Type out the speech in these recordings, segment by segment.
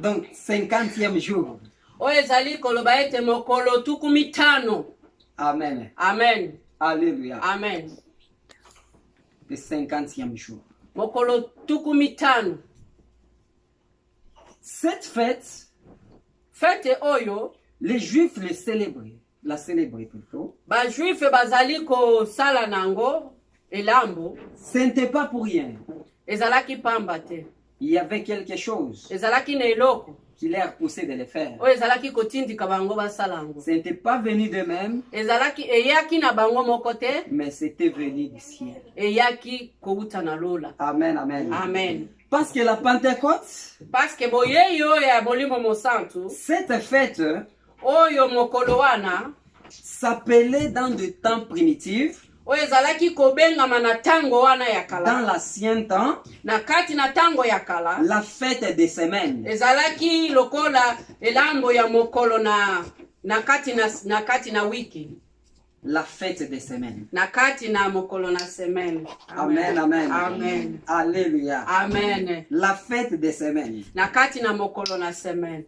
Donc, 50e jour. oyo ezali koloba ete mokolo tukumi tano. Amen. Amen. Alléluia. Amen. Le 50e jour. Mokolo tukumi tano. Cette fête, Fete oyo les Juifs la célébraient plutôt. bajuife bazali kosala nango elambo Ce n'était pas pour rien. ezalaki pamba te. Il y avait quelque chose Ezalaki na eloko qui leur poussait de le faire. oyo ezalaki kotindika bango basala yango. Ce n'était pas venu d'eux-mêmes, Ezalaki eyaki na bango moko te, mais c'était venu du ciel. eyaki kouta na lola. Amen, amen. Amen. Parce que la Pentecôte, Parce que boyei oyo ya bolimo mosantu cette fête oyo mokolo wana s'appelait dans des temps primitifs, oyo ezalaki kobengama na tango wana ya dans kala, l'ancien temps, na kati na tango ya kala la fête des semaines. ezalaki lokola elambo ya mokolo na kati na wiki, La fête des semaines. na kati na mokolo na semaine. Amen, amen. Amen. Alléluia. Amen. La fête des semaines. Na kati na mokolo na semaine.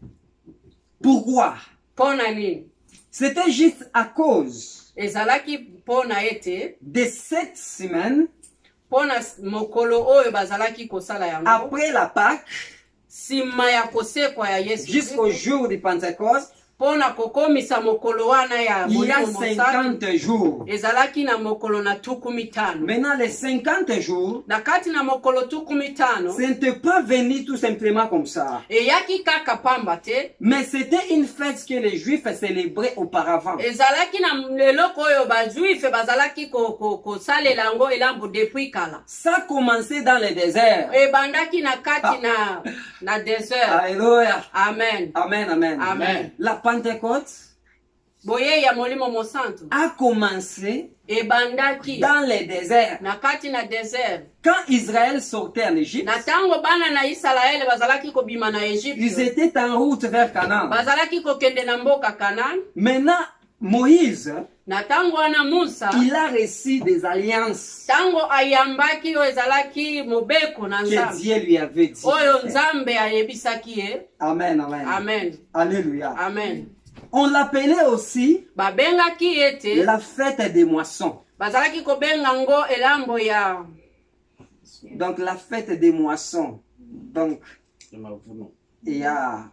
Pourquoi? Pona nini? C'était juste à cause Ezalaki pona ete de cette semaine, pona mokolo oyo bazalaki kosala yango après la Pâque, sima ya kosekwa ya Yesu jusqu'au jour de Pentecôte, pona kokomisa mokolo wana ya il y a molimo mosantu 50 jours. ezalaki na mokolo na tukumi tano. Maintenant, les 50 jours, Na kati na mokolo tukumi tano ce n'était pas venu tout simplement comme ça. eyaki kaka pamba te, Mais c'était une fête que les Juifs célébraient auparavant. ezalaki na eloko oyo bajuife bazalaki kosalela yango elambo depuis kala. Ça a commencé dans le désert. Ebandaki na kati na desert. Alléluia. Amen. Amen, amen. Amen. La Pentecôte Boye ya molimo mosantu a commencé ebandaki dans le désert. na kati na desert. Quand Israël sortait en Égypte, Na tango bana na Israele bazalaki kobima na ils Egypte, étaient en route vers Canaan. bazalaki kokende na mboka Kanaan. Maintenant, Moïse, Na tango wana Musa il a reçu des alliances tango ayambaki oyo ezalaki mobeko na que Nzambe Dieu lui avait dit. oyo Nzambe ayebisaki ye. Amen, amen. Amen. Alléluia. Amen. On l'appelait aussi Babengaki ete la fête des moissons. bazalaki kobenga ngo elambo ya Donc la fête des moissons. Donc il y a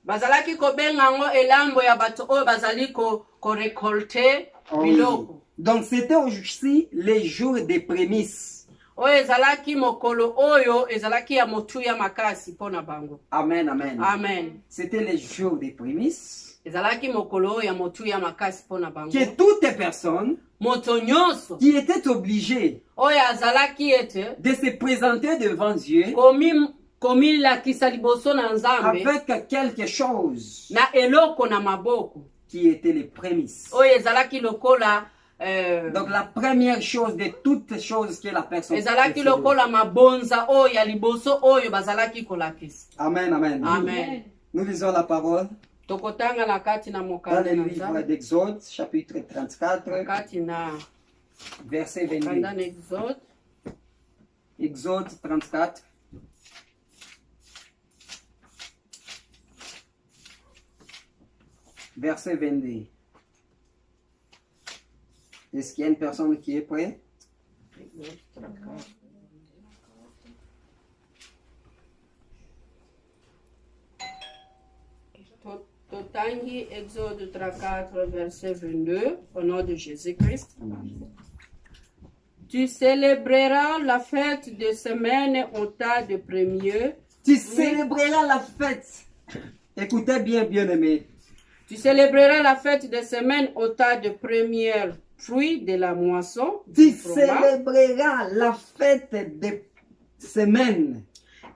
bazalaki kobenga ngo elambo ya bato oyo bazali korekolte oui. biloko. Donc c'était aussi les jours des prémices. Oyo ezalaki mokolo oyo ezalaki ya motuya makasi mpona bango. Amen, amen. Amen. C'était les jours des prémices. Ezalaki mokolo oyo ya motuya makasi mpona bango. Que toutes personnes Moto nyonso qui étaient obligées oyo azalaki ete de se présenter devant Dieu komilakisa liboso na Nzambe avec quelque chose na eloko na maboko qui était les prémices. oyo ezalaki lokola Donc la première chose de toutes choses que la personne ezalaki faisait. lokola mabonza oyo ya liboso oyo bazalaki kolakisa. Amen, amen. Amen. Nous lisons la parole Tokotanga na kati na dans mokanda le na livre Nzambe, d'Exode, chapitre 34, kati na verset 22. kanda na Exode Exode 34. Verset 22. Est-ce qu'il y a une personne qui est prête? Totangi Exode 34 verset 22 au nom de Jésus-Christ. Tu célébreras la fête de semaine au tas de premiers. Tu célébreras la fête. Écoutez bien, bien-aimés. Tu célébreras la fête de semaine au tas de premiers fruits de la moisson. Tu du froment, célébreras la fête des semaines.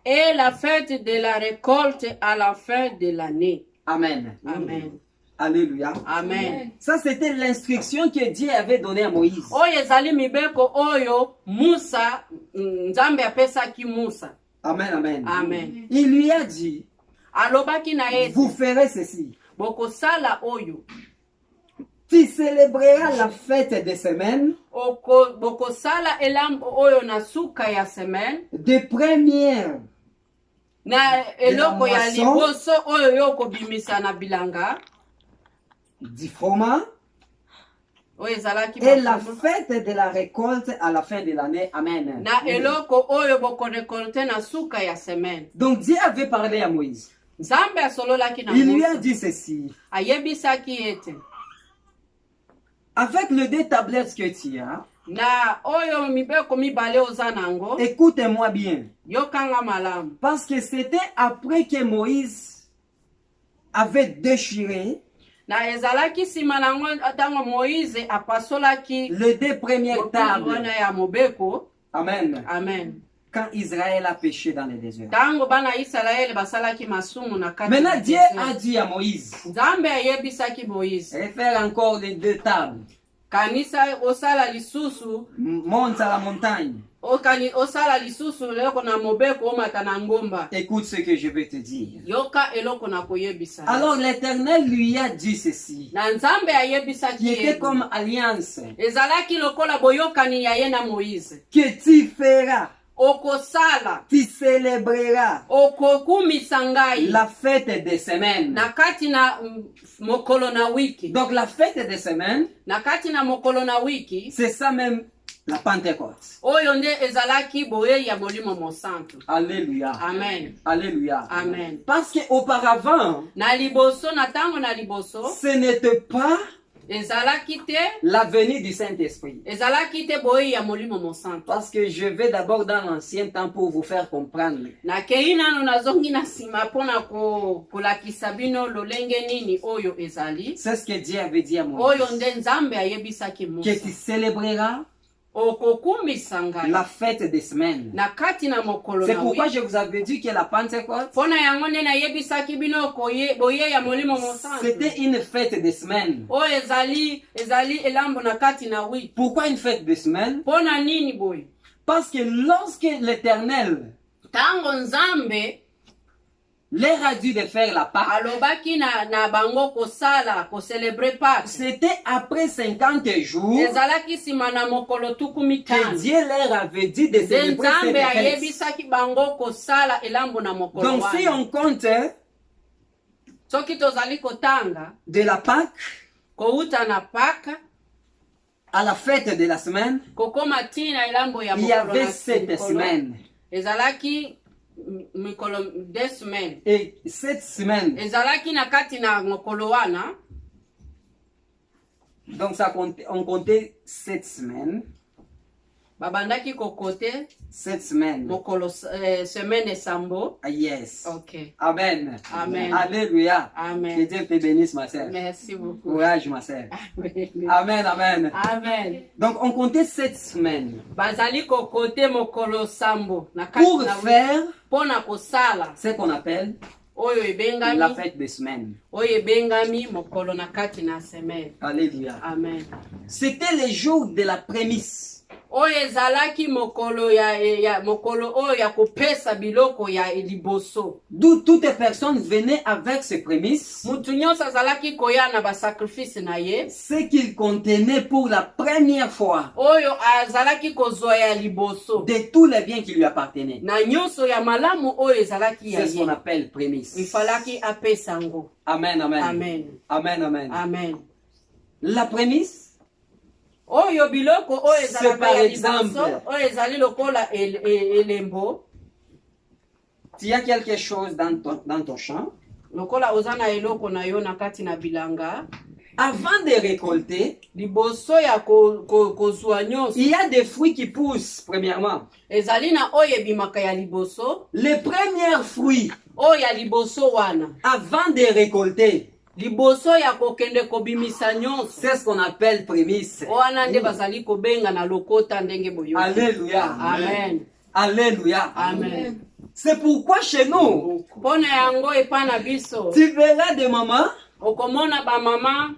et la fête de la récolte à la fin de l'année. Amen. Amen. Alléluia. Amen. Ça, c'était l'instruction que Dieu avait donnée à Moïse. Oyo ezali mibeko oyo Musa Nzambe apesaki Musa. Amen, amen. Amen. Il lui a dit, Alobaki na ete vous ferez ceci. bokosala oyo. Tu célébreras la fête des semaines Bokosala elambo oyo na suka ya semaine de première na eloko ya moisson, liboso oyo yokobimisa na bilanga du froment, oyo ezalaki et la bafuma. fête de la récolte à la fin de l'année. Amen. Na eloko oyo bokorekolte na suka ya semaine. Donc Dieu avait parlé à Moïse. Nzambe asololaki na Il lui a Musa. dit ceci. Ayebisaki ete Avec les deux tablettes que tu as, na oyo mibeko mibale oza nango écoute-moi bien. yokanga malamu. Parce que c'était après que Moïse avait déchiré Na ezalaki nsima nango ntango Moïse apasolaki les deux premières mokili tables. wana ya mobeko. Amen. Amen. Quand Israël a péché dans le désert. Ntango bana Israeli basalaki masumu na kati Maintenant, ya Dieu desert. a dit à Moïse, Nzambe ayebisaki Moïse faire encore les deux tables. kanisa osala lisusu Monte à la montagne. osala lisusu eloko na mobeko omata na ngomba. Écoute ce que je vais te dire. Yoka eloko na koyebisa. Alors l'Éternel lui a dit ceci, Na Nzambe ayebisaki qui était ye comme alliance, ezalaki lokola boyokani ya ye na Moïse. que tu feras, Okosala tu célébreras okokumisa ngai la fête des semaines. na kati na mokolo na wiki. Donc la fête des semaines, Na kati na mokolo na wiki c'est ça même la Pentecôte. oyo nde ezalaki boye ya molimo mosantu. Alléluia. Amen. Alléluia. Amen. Parce qu'auparavant, Na liboso na tango na liboso ce n'était pas ezalaki te la venue du Saint-Esprit. ezalaki te boye ya molimo mosantu. Parce que je vais d'abord dans l'ancien temps pour vous faire comprendre. Nakei nano nazongi na nsima mpona kolakisa bino lolenge nini oyo ezali. C'est ce que Dieu avait dit à Oyo Moïse. nde Nzambe ayebisaki Musa. Que tu célébreras Okokumisa ngai la fête des semaines. na kati na mokolo C'est na pourquoi wiki. je vous avais dit que la Pentecôte, Mpona yango nde nayebisaki bino boye ya molimo mosantu. c'était une fête des semaines. Oyo ezali elambo na kati na wiki. Pourquoi une fête des semaines? Mpona nini boye? Parce que lorsque l'Éternel Tango Nzambe leur a dit de faire la Pâque, alobaki na bango kosala kocelebre Pâques. c'était après 50 jours Ezalaki nsima na mokolo tukumi que tano. Dieu leur avait dit de Nde célébrer Nzambe cette fête. ayebisaki bango kosala elambo na mokolo Donc si wana. on compte Soki tozali kotanga de la Pâque kouta na Pâques à la fête de la semaine, kokoma tina elambo ya il y mokolo avait na 7 mokolo. semaines. Ezalaki mikolo 2 semaines. Et cette semaine, Ezalaki na kati na mokolo wana. donc on comptait 7 semaines. Babandaki kokote 7 semaines. mokolo semaine sambo. Ah, yes. Ok. Amen. Amen. Alléluia. Amen. Que Dieu te bénisse, ma sœur. Merci beaucoup. Courage, ma sœur. Amen. Amen, amen. Amen. Donc, on comptait 7 semaines Bazali kokote mokolo sambo na kati pour na faire pona kosala ce qu'on appelle oyo la ebengami fête des semaines. oyo ebengami mokolo na kati na semaine. Alléluia. Amen. C'était les jours de la prémisse. Oyo ezalaki mokolo mokolo oyo ya kopesa biloko ya liboso. D'où toutes les personnes venaient avec ces prémices, Mutu nyonso azalaki koya na basacrifice na ye. ce qu'ils contenaient pour la première fois Oyo azalaki kozwa ya liboso. de tous les biens qui lui appartenaient. Na nyonso ya malamu oyo ezalaki ya C'est ce qu'on ye. appelle prémisse. Ifalaki apesa ngo. Amen, amen. Amen. Amen, amen. Amen. La prémisse, Oyo biloko oyo c'est ezalaka par ya exemple, liboso oyo ezali lokola elembo. tu as quelque chose dans ton champ, Lokola oza na eloko na yo na kati na bilanga. avant de récolter, Liboso ya kozwa nyonso. il y a des fruits qui poussent, premièrement. Ezali na oyo ebimaka ya liboso. Les premiers fruits, Oyo ya liboso wana. avant de récolter, Liboso ya kokende kobimisa nyonso. c'est ce qu'on appelle prémisse. Wana nde bazali kobenga na lokota ndenge boyo. Alléluia. Amen. Alléluia. Amen. C'est pourquoi chez nous, Pona yango epa na biso. tu verras des mamans, Okomona ba mama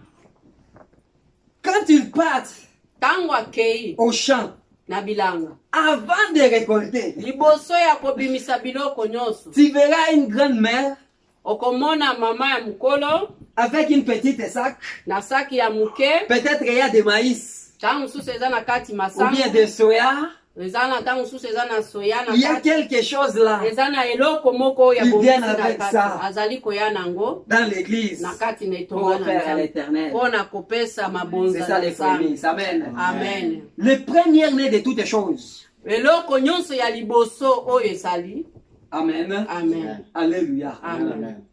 quand ils partent tango akei au champ, na bilanga. avant de récolter, Liboso ya kobimisa biloko nyonso. tu verras une grande-mère Okomona mama ya mukolo avec une petite sac. na saki ya muke. Peut-être il y a des maïs, Tango susu eza na kati ou bien masanga. des soya, ezana tangu susu ezana soya na Il y a quelque chose là. ezana eloko moko ya Ils bomisi viennent na avec kati ça. azali koya nango Dans l'église. na kati na Pour etonga faire à na l'éternel. mpona kopesa C'est mabonza ça na les Nzambe. prémices. Amen. Amen. Le premier-né de toutes choses. eloko nyonso ya liboso oyo ezali Amen. amen Alléluia. amen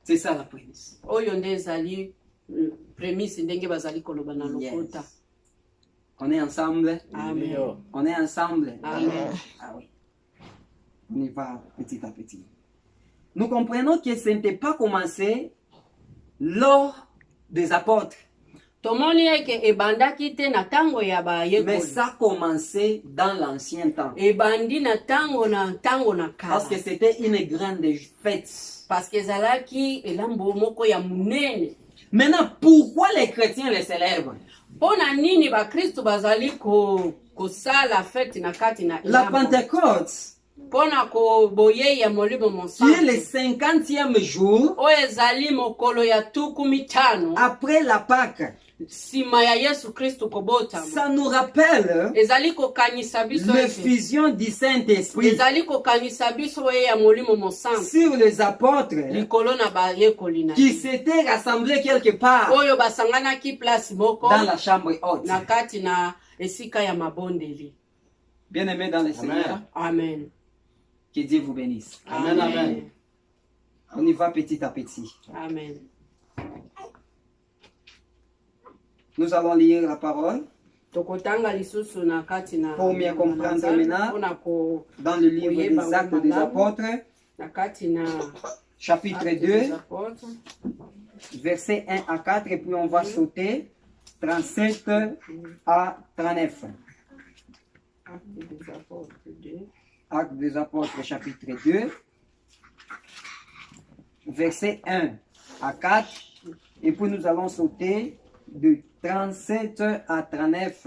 C'est ça la prémisse. oyo nde ezali prémisse ndenge bazali koloba na lokota. Yes. On est ensemble. Amen. On est ensemble. Amen. Ah oui. On y va petit à petit. Nous comprenons que ce n'était pas commencé lors des apôtres, tomoni eke ebandaki te na tango ya mais bayekoli ça a commencé dans l'ancien temps. ebandi na tango na Parce que kala c'était une grande fête. parce que ezalaki elambo moko ya munene. Maintenant, pourquoi les chrétiens les célèbrent? Mpona nini bakristu bazali kosala fete na kati na La elambo? Pentecôte, Mpona koboye ya molimo qui est le mosantu 50e jour oyo ezali mokolo ya tuku mitano après la Pâque, nsima ya yesu kristu kobotama. ça nous rappelle ezali kokanisa biso ete l'effusion du Saint-Esprit ezali kokanisa biso ye ya molimo mosantu sur les apôtres likolo na bayekoli na qui ye. s'étaient rassemblés quelque part oyo basanganaki place moko dans la chambre haute. na kati na esika ya mabondeli. Bien-aimés dans le Seigneur, Amen. que Dieu vous bénisse. Amen. Amen. On y va petit à petit. Amen. Nous allons lire la parole Tokotanga lisusu na kati na pour mieux comprendre maintenant mpona ko dans le livre des Actes des Apôtres, na kati na chapitre Actes 2, des Apôtres, versets 1 à 4, et puis on va sauter 37 à 39. Actes des Apôtres 2. Actes des Apôtres, chapitre 2, versets 1 à 4, et puis nous allons sauter de 37 à 39.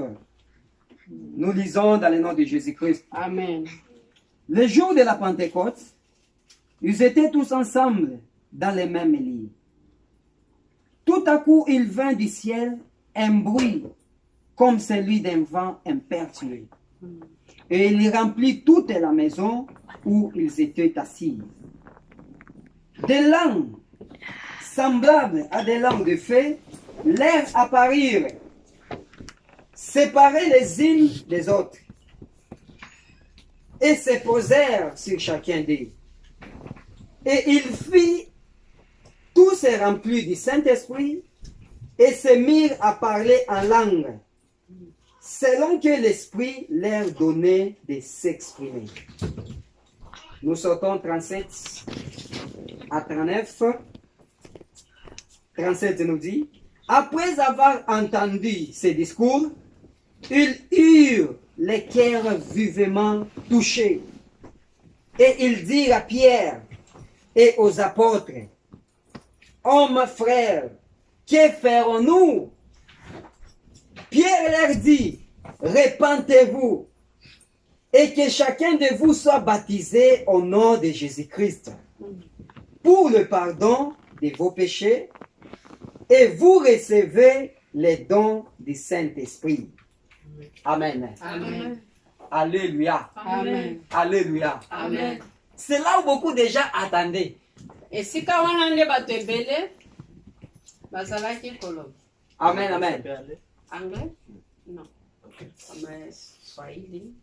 Nous lisons dans le nom de Jésus-Christ. Amen. Le jour de la Pentecôte, ils étaient tous ensemble dans les mêmes lits. Tout à coup, il vint du ciel un bruit comme celui d'un vent impétueux. Et il remplit toute la maison où ils étaient assis. Des langues semblables à des langues de feu leur apparurent, séparées les unes des autres, et se posèrent sur chacun d'eux. Et il fit tous remplis du Saint-Esprit et se mirent à parler en langue, selon que l'Esprit leur donnait de s'exprimer. Nous sortons 37 à 39. 37 nous dit: après avoir entendu ces discours, ils eurent les cœurs vivement touchés. Et ils dirent à Pierre et aux apôtres: hommes frères, que ferons-nous? Pierre leur dit: repentez-vous et que chacun de vous soit baptisé au nom de Jésus-Christ pour le pardon de vos péchés, et vous recevez les dons du Saint-Esprit. Amen. Amen. Alléluia. Amen. Alléluia. Amen. C'est là où beaucoup de gens attendaient. esika wana nde bato ebele bazalaki koloba. Amen, amen. Anglais? Non. Mais Swahili.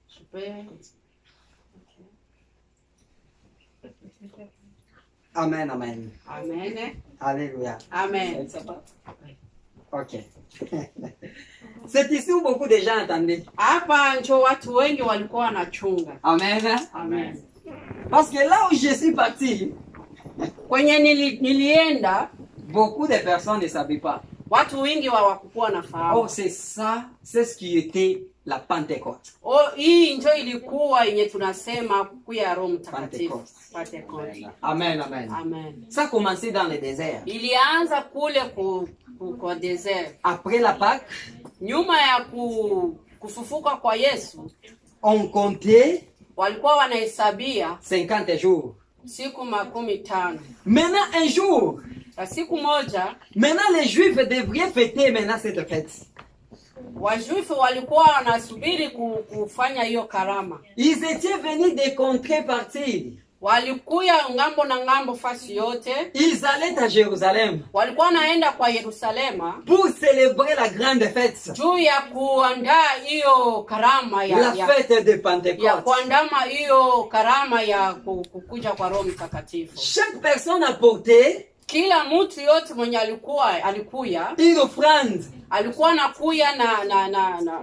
Super. Amen, amen. Amen. Alléluia. Amen. Ok. C'est ici où beaucoup de gens attendaient. Hapa ndio watu wengi walikuwa wanachunga. Amen. Amen. Parce que là où je suis parti, Kwenye nilienda beaucoup de personnes ne savaient pas. watu wengi hawakuwa Oh, nafahamu. c'est ça, c'est ce qui était la Pentecôte. Hii ndio ilikuwa yenye tunasema kuya Roho Mtakatifu. Pentecost. Amen, amen. Amen. Ça a commencé dans le désert. Ilianza kule kwa desert. Après la Pâque, Nyuma ya kufufuka kwa Yesu, on comptait walikuwa wanahesabia 50 jours. siku 15. Maintenant, un jour, Kwa siku moja maintenant les Juifs devraient fêter maintenant cette fête. Wajuifu walikuwa wanasubiri kufanya hiyo karama. Ils étaient venus des contreparties. Walikuya ngambo na ngambo fasi yote. Ils allaient à Jérusalem Walikuwa naenda kwa Yerusalema pour célébrer la grande fête, juu ya kuandaa hiyo karama la fête de ya Pentecôte. kuandama hiyo karama ya kukuja kwa Roho Mtakatifu. Chaque personne apportait Kila mtu yote mwenye alikuya une offrande alikuwa nakuya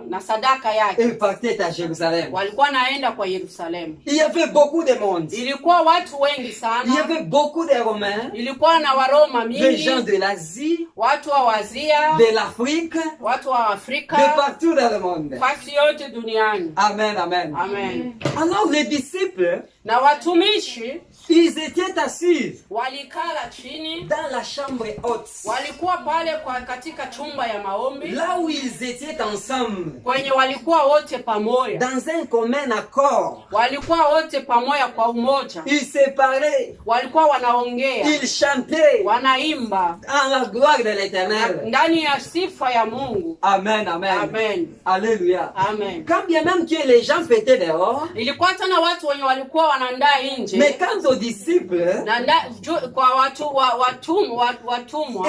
na sadaka yake. et partait à Jérusalem. Walikuwa naenda kwa Yerusalemu. Il y avait beaucoup de monde. Ilikuwa watu wengi Il y sana. avait beaucoup de Romains, Ilikuwa na Waroma des gens mingi, de l'Asie, watu wa Wazia, de l'Afrique, watu wa de Afrika, partout dans le monde. fasi yote duniani. Amen, amen. Amen. Alors les disciples, Na watumishi ils étaient assis walikala chini, dans la chambre haute, walikuwa pale katika chumba ya maombi, là où ils étaient ensemble, kwenye walikuwa wote pamoja. dans un commun accord. Walikuwa wote pamoja kwa umoja. Ils se parlaient, Walikuwa wanaongea, ils chantaient wanaimba en la gloire de l'Éternel. ndani ya sifa ya Mungu. Amen, amen. Amen. Alléluia. Amen. Quand bien même que les gens fêtaient dehors, Ilikuwa tena watu wenye walikuwa wanaandaa nje. mais quant aux disciples, Kwa watumwa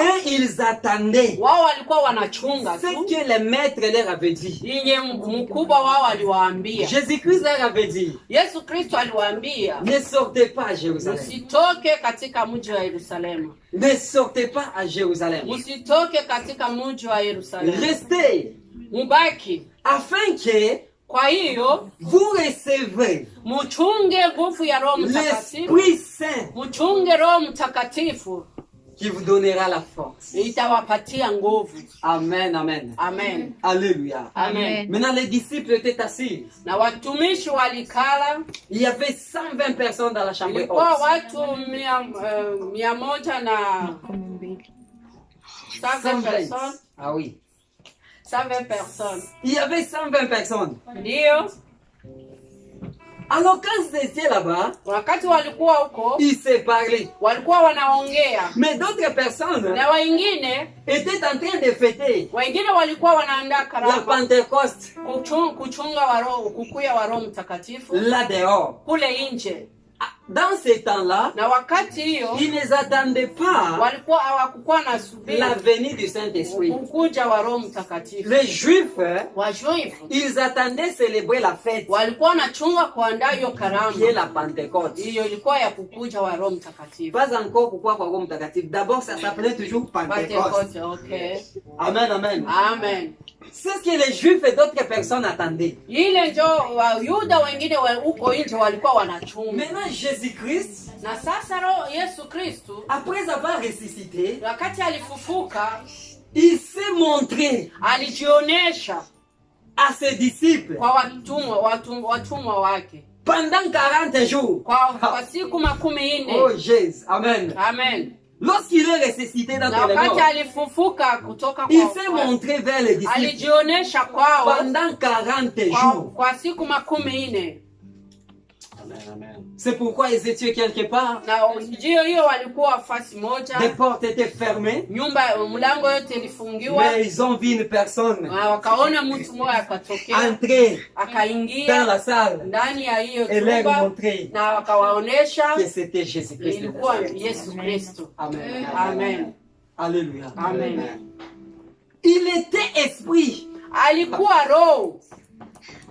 eux, ils attendaient wao walikuwa wanachunga ce tu que le maître leur avait dit. yenye mkubwa wao aliwaambia. Jésus-Christ leur avait dit, Yesu Kristo aliwaambia, ne sortez pas à Jérusalem. msitoke katika mji wa Yerusalemu. Ne sortez pas à Jérusalem. Msitoke katika mji wa Yerusalemu. Restez, Mubaki. afin que Kwa hiyo vous recevez mchunge nguvu ya Roho Mtakatifu. l'Esprit Saint Mchunge Roho Mtakatifu, qui vous donnera la force. itawapatia nguvu. Amen, amen. Amen. Alléluia. Amen. Maintenant, les disciples étaient assis. Na watumishi walikala. Il y avait 120 personnes dans la chambre Ilikuwa haute. watu 100 na 120 personnes. Ah oui. 120 personnes. Il y avait 120 personnes. Ndio. Alors quand ils étaient là-bas, Wakati walikuwa huko, ils se parlaient. walikuwa wanaongea. Mais d'autres personnes Na wengine étaient en train de fêter walikuwa wanaandaa la karama. Pentecôte Kuchunga wa Roho, kukuya wa Roho Mtakatifu là dehors. kule nje. Dans ces temps-là, Na wakati hiyo ils ne s'attendaient pas walikuwa hawakuwa na subiri la venue du Saint-Esprit. kukuja wa Roho Mtakatifu. Les Juifs, Wajuifu ils attendaient célébrer la fête walikuwa wanachunga kuandaa hiyo qui est karama. la Pentecôte. Hiyo ilikuwa ya kukuja wa Roho Mtakatifu. Pas encore pourquoi kwa Roho Mtakatifu. D'abord, ça s'appelait toujours Pentecôte. Pentecoste, okay. Amen, amen. Amen. C'est ce que les Juifs et d'autres personnes attendaient. Ile njo Wayuda wengine huko nje walikuwa wanachunga. Maintenant, Jésus-Christ, Na sasa Roho Yesu Kristo après avoir ressuscité, wakati alifufuka il s'est montré alijionesha à ses disciples kwa watumwa wake pendant 40 jours. kwa siku 40. Oh Jésus, amen. Amen. Lorsqu'il est ressuscité dans Na les wakati morts, alifufuka kutoka il s'est montré vers les disciples alijionesha kwao pendant 40 jours. kwa siku 40. C'est pourquoi ils étaient quelque part. Na ndio hiyo walikuwa fasi moja, Les portes étaient fermées, mlango yote ilifungiwa. mais ils ont vu une personne Na wakaona mtu mmoja akatokea entrer dans akaingia la salle ndani ya hiyo et leur chumba montrer na wakawaonesha que c'était Jésus-Christ. ilikuwa Yesu Kristo. Amen. Amen. Alléluia. Amen. Il était esprit, Alikuwa roho,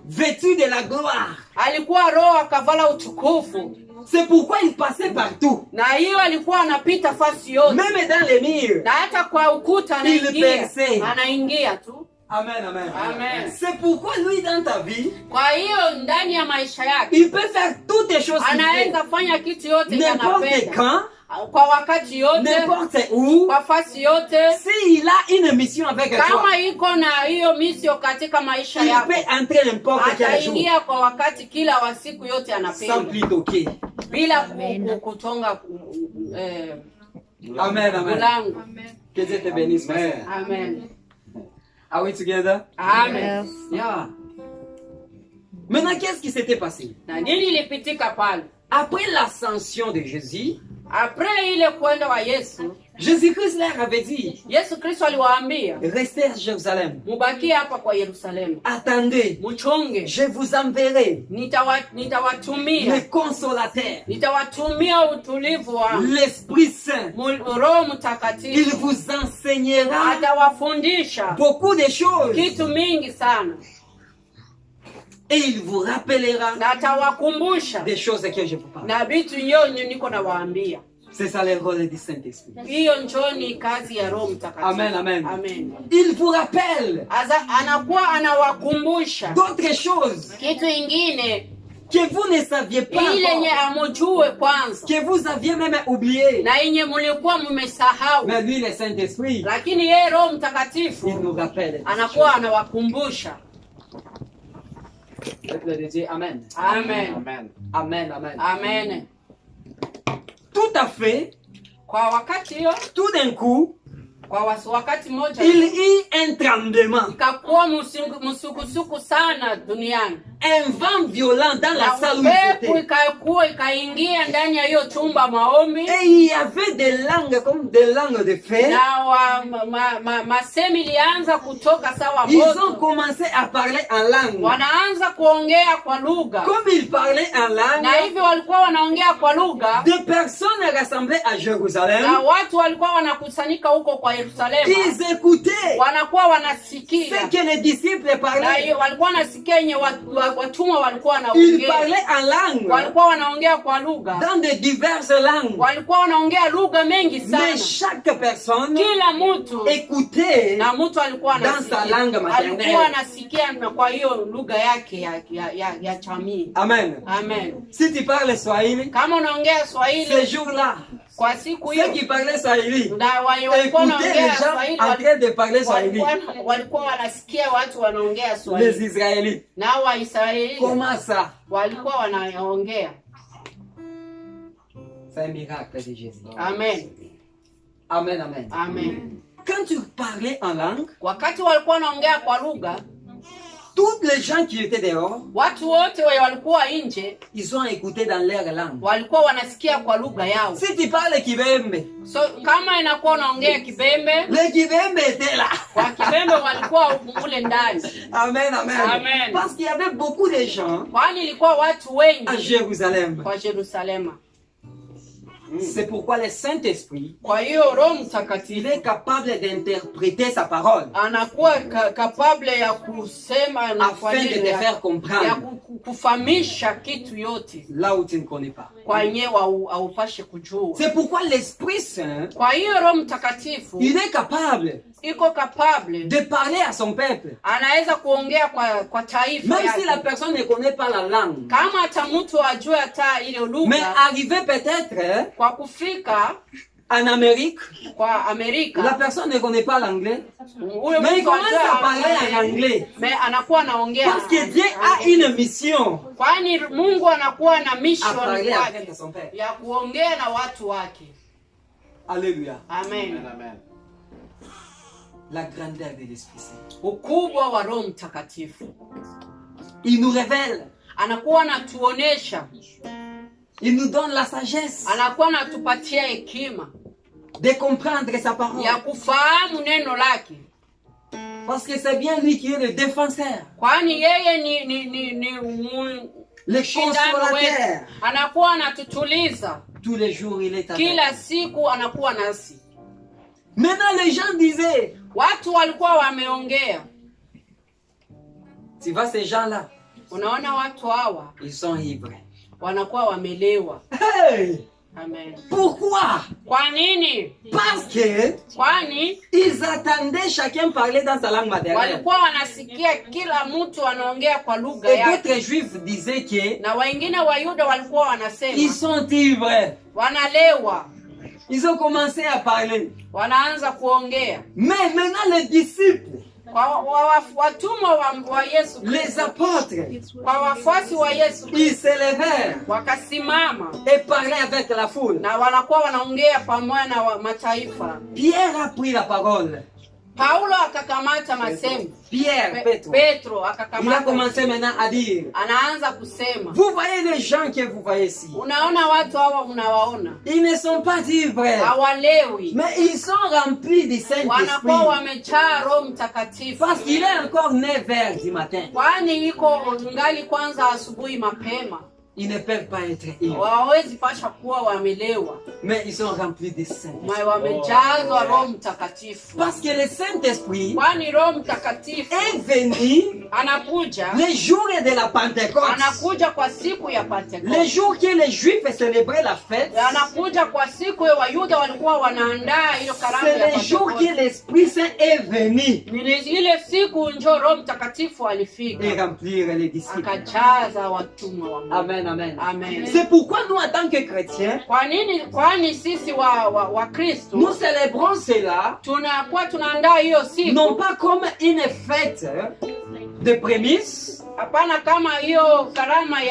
vêtu de la gloire. alikuwa roho akavala utukufu, C'est pourquoi il passait partout. na hiyo alikuwa anapita fasi yote, Même dans les murs. na hata kwa ukuta anaingia tu. Amen, amen. Amen. C'est pourquoi lui, dans ta vie, Kwa hiyo ndani ya maisha yake il peut faire toutes les choses qu'il veut. anaweza fanya kitu yote N'importe anapenda, quand, kwa wakati yote, n'importe où, kwa fasi yote. s'il a une mission avec toi, Kama iko na hiyo misio katika maisha il yako, peut entrer n'importe quel jour, ataingia kwa wakati kila wa siku yote sans anapenda, plus toquer. bila kutonga Amen, amen. mlango. Que Dieu te bénisse. Amen. Amen. Are we together? Amen. Yeah. Maintenant, qu'est-ce qui s'était passé? Na nini ilipitika pale? Après l'ascension de Jésus, Après ile kwenda wa Yesu, Jésus-Christ leur avait dit, Yesu Kristo aliwaambia restez à Jérusalem. mubakie hapa kwa Yerusalemu, Attendez, muchunge, je vous enverrai nitawatumia le consolateur, nitawatumia utulivu wa l'Esprit Saint. Roho Il Mtakatifu, vous enseignera atawafundisha beaucoup de choses kitu mingi sana et il vous rappellera na atawakumbusha des choses que je vous parle. na vitu nyonyi niko nawaambia. C'est ça le rôle du Saint-Esprit. Hiyo njoni kazi ya Roho Mtakatifu. Amen, amen. Amen. Il vous rappelle Anakuwa anawakumbusha d'autres choses kitu ingine que vous ne saviez pas ile yenye encore, amujue kwanza que vous aviez même oublié. na yenye mulikuwa mmesahau, Mais lui, le Saint-Esprit, lakini yeye Roho il Mtakatifu nous rappelle. anakuwa anawakumbusha. Le Dieu, amen. Amen. Amen. Amen, amen. Amen. Tout à fait, Kwa wakati hiyo, tout d'un coup, wakati moja il y eut un tremblement, ikakuwa msukusuku sana duniani, un vent violent dans la na salle où ils upepo étaient. ikaingia ndani ya hiyo chumba maombi, Et il y avait des langues comme des langues de fer. na masemi ilianza kutoka sawa Ils ont moto, commencé à parler en langue. wanaanza kuongea kwa lugha, Comme ils parlaient en na langue, hivyo walikuwa wanaongea kwa lugha, des personnes rassemblées à Jérusalem, na watu walikuwa wanakusanyika huko kwa Yerusalemu, ils écoutaient wanakuwa wanasikia, ce que les disciples na parlaient. hiyo walikuwa wanasikia yenye watumwa walikuwa Ils wanaongea, parlaient en langue, walikuwa wanaongea kwa lugha, dans de diverses langues. walikuwa wanaongea lugha mengi Mais sana, chaque personne kila mtu écoutait na mtu alikuwa dans sa langue maternelle. alikuwa anasikia na kwa hiyo lugha yake ya jamii. Amen. Amen. Si tu parles Swahili, Kama unaongea ce Swahili jour-là, kwa siku ceux hiyo, qui parlaient Swahili, na walikuwa écoutaient les wanaongea gens Swahili, en train de parler Swahili. walikuwa wanasikia watu wanaongea Les Swahili, Israélites. na Waisraeli Comment ça? walikuwa wanaongea. C'est un miracle de Jésus. Amen. Amen, amen. Amen. Quand tu parlais en langue, Wakati walikuwa wanaongea kwa lugha, tous les gens qui étaient dehors, watu wote walikuwa nje ils ont écouté dans leur langue. walikuwa wanasikia kwa lugha yao. Si tu parles Kibembe, So kama inakuwa unaongea Kibembe, le Kibembe était là. kwa Kibembe walikuwa mule ndani, Amen, amen. Amen. Parce qu'il y avait beaucoup de gens kwani ilikuwa watu à wengi Jérusalem. kwa Yerusalemu. C'est pourquoi le Saint-Esprit, Kwa hiyo Roho il Mtakatifu est capable d'interpréter sa parole anakuwa kapable ya kusema na kwa afin de ajili te ya, faire comprendre kufahamisha kitu yote là où tu ne connais pas. kwa yenyewe haupashe kujua. C'est pourquoi l'Esprit Saint, Kwa hiyo Roho Mtakatifu il est capable iko kapable, de parler à son peuple. anaweza kuongea kwa taifa Même si la yake, personne ne connaît pas la langue. kama hata mtu ajue hata ile Mais lugha. arrivé peut-être Kwa kufika en Amérique, kwa la Amerika, personne ne connaît pas l'anglais. huyo Mais il mtu commence ajue à parler en anglais. mais anakuwa anaongea, Parce que Dieu a une mission kwani Mungu anakuwa na à mission parler kwake avec son peuple. ya kuongea na watu wake. Alléluia. Amen. Amen. La grandeur de l'Esprit Saint. Ukubwa wa Roho Mtakatifu, Il nous révèle. anakuwa anatuonesha, Il nous donne la sagesse anakuwa anatupatia hekima de comprendre sa parole. ya kufahamu neno lake, Parce que c'est bien lui qui est le défenseur, kwani yeye ni le mshindani wetu. consolateur. Anakuwa anatutuliza Tous les jours, il est avec kila nous. siku, anakuwa nasi. Maintenant, les gens disaient, Watu walikuwa wameongea, tu vois ces gens-là, unaona watu hawa ils sont ivres. wanakuwa wamelewa. Hey! Amen. Pourquoi? Kwa nini? Parce que Kwani ils attendaient chacun parler dans sa langue maternelle. walikuwa wanasikia kila mtu anaongea kwa lugha Et yake, d'autres juifs disaient que na wengine Wayuda walikuwa ils wanasema sont ivres. wanalewa, Ils ont commencé à parler. wanaanza kuongea. Mais maintenant, les disciples, Kwa watumwa wa Yesu les Kristo, apôtres, kwa wafuasi wa Yesu Kristo, ils se levèrent wakasimama et parlaient avec la foule. na wanakuwa wanaongea pamoja na mataifa. Pierre a pris la parole. Paulo akakamata masemo. Pierre, Petro. Petro Il a akakamata. commencé maintenant à dire, Anaanza kusema. vous voyez les gens que vous voyez ici. Unaona watu hawa unawaona. Ils ne sont pas ivres, Hawalewi. mais ils sont remplis du Wanakuwa Saint-Esprit. wamejaa Roho Mtakatifu. Parce qu'il est encore 9h du matin. Kwani iko ngali kwanza asubuhi mapema. Ils ne peuvent pas être ivres. Hawawezi pasha kuwa wamelewa. Mais ils sont remplis du Saint-Esprit. Wamejazwa Roho Mtakatifu. Parce que le Saint-Esprit Kwani Roho Mtakatifu est venu anakuja. les jours de la Pentecôte. Anakuja kwa siku ya Pentecoste. Les jours que les Juifs célébraient la fête, Anakuja kwa siku ya Wayuda walikuwa wanaandaa hiyo karamu c'est ya les jours Pentecoste. que l'Esprit Saint est venu Ni ile siku njo Roho Mtakatifu et alifika. remplir les disciples. Akajaza watumwa wa Mungu. Amen, amen. Amen. C'est pourquoi nous, en tant que chrétiens, Kwani sisi wa Kristo nous célébrons cela tunakuwa tunaandaa hiyo siku non pas comme une fête de prémices, hapana kama hiyo karama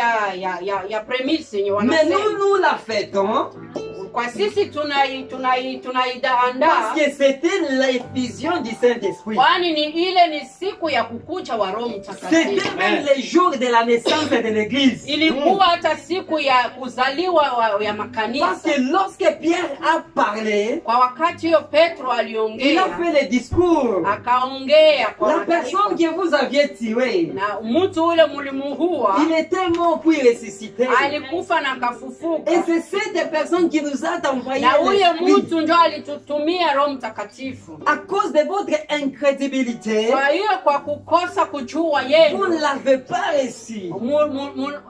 ya premise yenye mais wanasema. nous la fêtons Kwa sisi tunaiandaa parce que c'était l'effusion du Saint-Esprit. kwani ni siku ya kukuja wa Roho Mtakatifu. C'était même les jours de la naissance de l'Église. Ilikuwa hata siku ya kuzaliwa ya Parce makanisa. que lorsque Pierre a parlé, Kwa wakati hiyo Petro il a aliongea, fait le discours. akaongea kwa La mataifa. personne que vous aviez tuée, Na mtu ule mlimuua il était mort puis ressuscité. alikufa na kafufuka. Et c'est cette personne qui nous a envoyé Na huyo l'Esprit. mtu ndio alitutumia Roho Mtakatifu. À cause de votre incrédulité, Kwa hiyo kwa kukosa kujua vous yenu, ne l'avez pas reçu.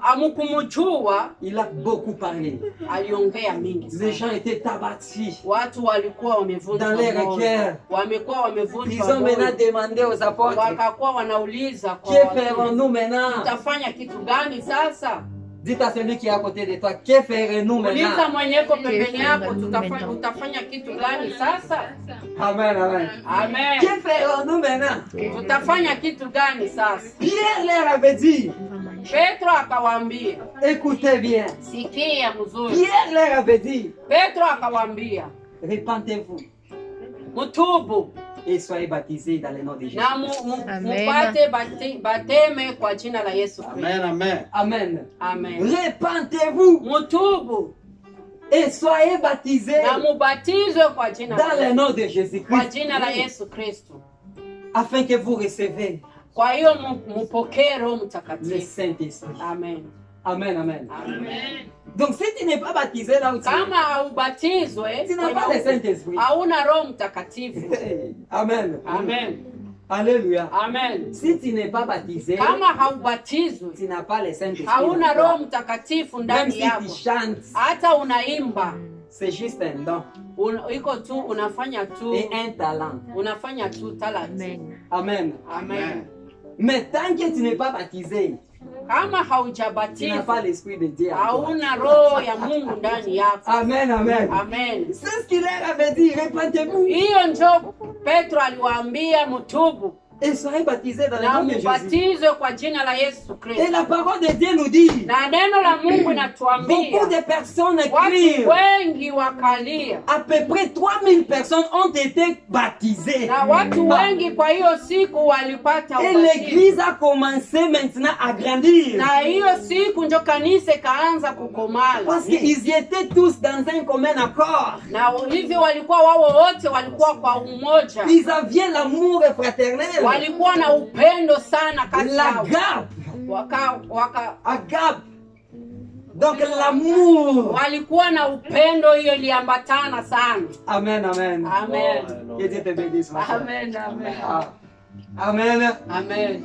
amukumujua, Il a beaucoup parlé. aliongea mingi Les sana. gens étaient abattus. Watu walikuwa wamevunjwa Dans les moyo. requêtes. Wamekuwa Ils wamevunjwa ont maintenant moyo. demandé aux apôtres, Wakakuwa wanauliza kwa que watu, ferons-nous maintenant? tutafanya kitu gani sasa? Dites à celui qui est à côté de toi, que ferons-nous Uliza maintenant? mwenyeko pembeni yako, utafanya kitu gani sasa? Amen, amen. Amen. Que ferons-nous maintenant? Tutafanya kitu gani sasa? Pierre leur avait dit, Petro akawaambia, écoutez bien. sikia mzuri. Pierre leur avait dit, Petro akawaambia, repentez-vous mtubu et soyez baptisés dans le nom de Jésus. na mupate bateme kwa jina la Yesu Kristo. Amen, amen. Amen. Amen. Repentez-vous Mtubu et soyez baptisés na mubatizwe kwa jina dans la le nom de kwa Jésus-Christ, jina la Yesu Kristo. afin que vous recevez Kwa hiyo mupokee Roho le Mtakatifu. Saint-Esprit. Amen. Amen, amen. Amen. Donc si tu n'es pas baptisé là où tu es, Kama haubatizwe, tu n'as pas le Saint-Esprit. hauna Roho Mtakatifu. Amen. Amen. Alléluia. Amen. Si tu n'es pas baptisé, Kama haubatizwe, tu n'as pas le Saint-Esprit. hauna dans toi. Roho Mtakatifu Même ndani si yako. tu chantes, Hata unaimba, c'est juste un don iko tu unafanya tu et un talent. unafanya tu talent. Amen. Amen. Mais tant que tu n'es pas baptisé, Kama tu n'as haujabatizwa, pas l'Esprit de Dieu. en toi. hauna roho ya Mungu ndani yako. Amen, amen. Amen. C'est ce qu'il leur avait dit, repentez-vous Hiyo njo Petro aliwaambia mtubu et soyez baptisés dans le na nom de Jésus. mubatizwe kwa jina la Yesu Et Kristo. la parole de Dieu nous dit, Na neno la Mungu beaucoup inatuambia de personnes watu écrivent, wengi wakalia, à peu près 3000 personnes ont été baptisées. na watu wengi kwa hiyo siku walipata Et ubatizo. l'église a commencé maintenant à grandir. Na hiyo siku njo kanisa ikaanza kukomala, Parce qu'ils étaient tous dans un commun accord. na hivyo walikuwa wao wote walikuwa kwa umoja, Ils avaient l'amour fraternel. walikuwa na upendo sana kati yao, L'agape. Agape. Donc l'amour. walikuwa na upendo, hiyo iliambatana sana. Amen, amen. Amen. Que Dieu te bénisse, ma soeur. Amen. Amen. Ah. Amen. Amen.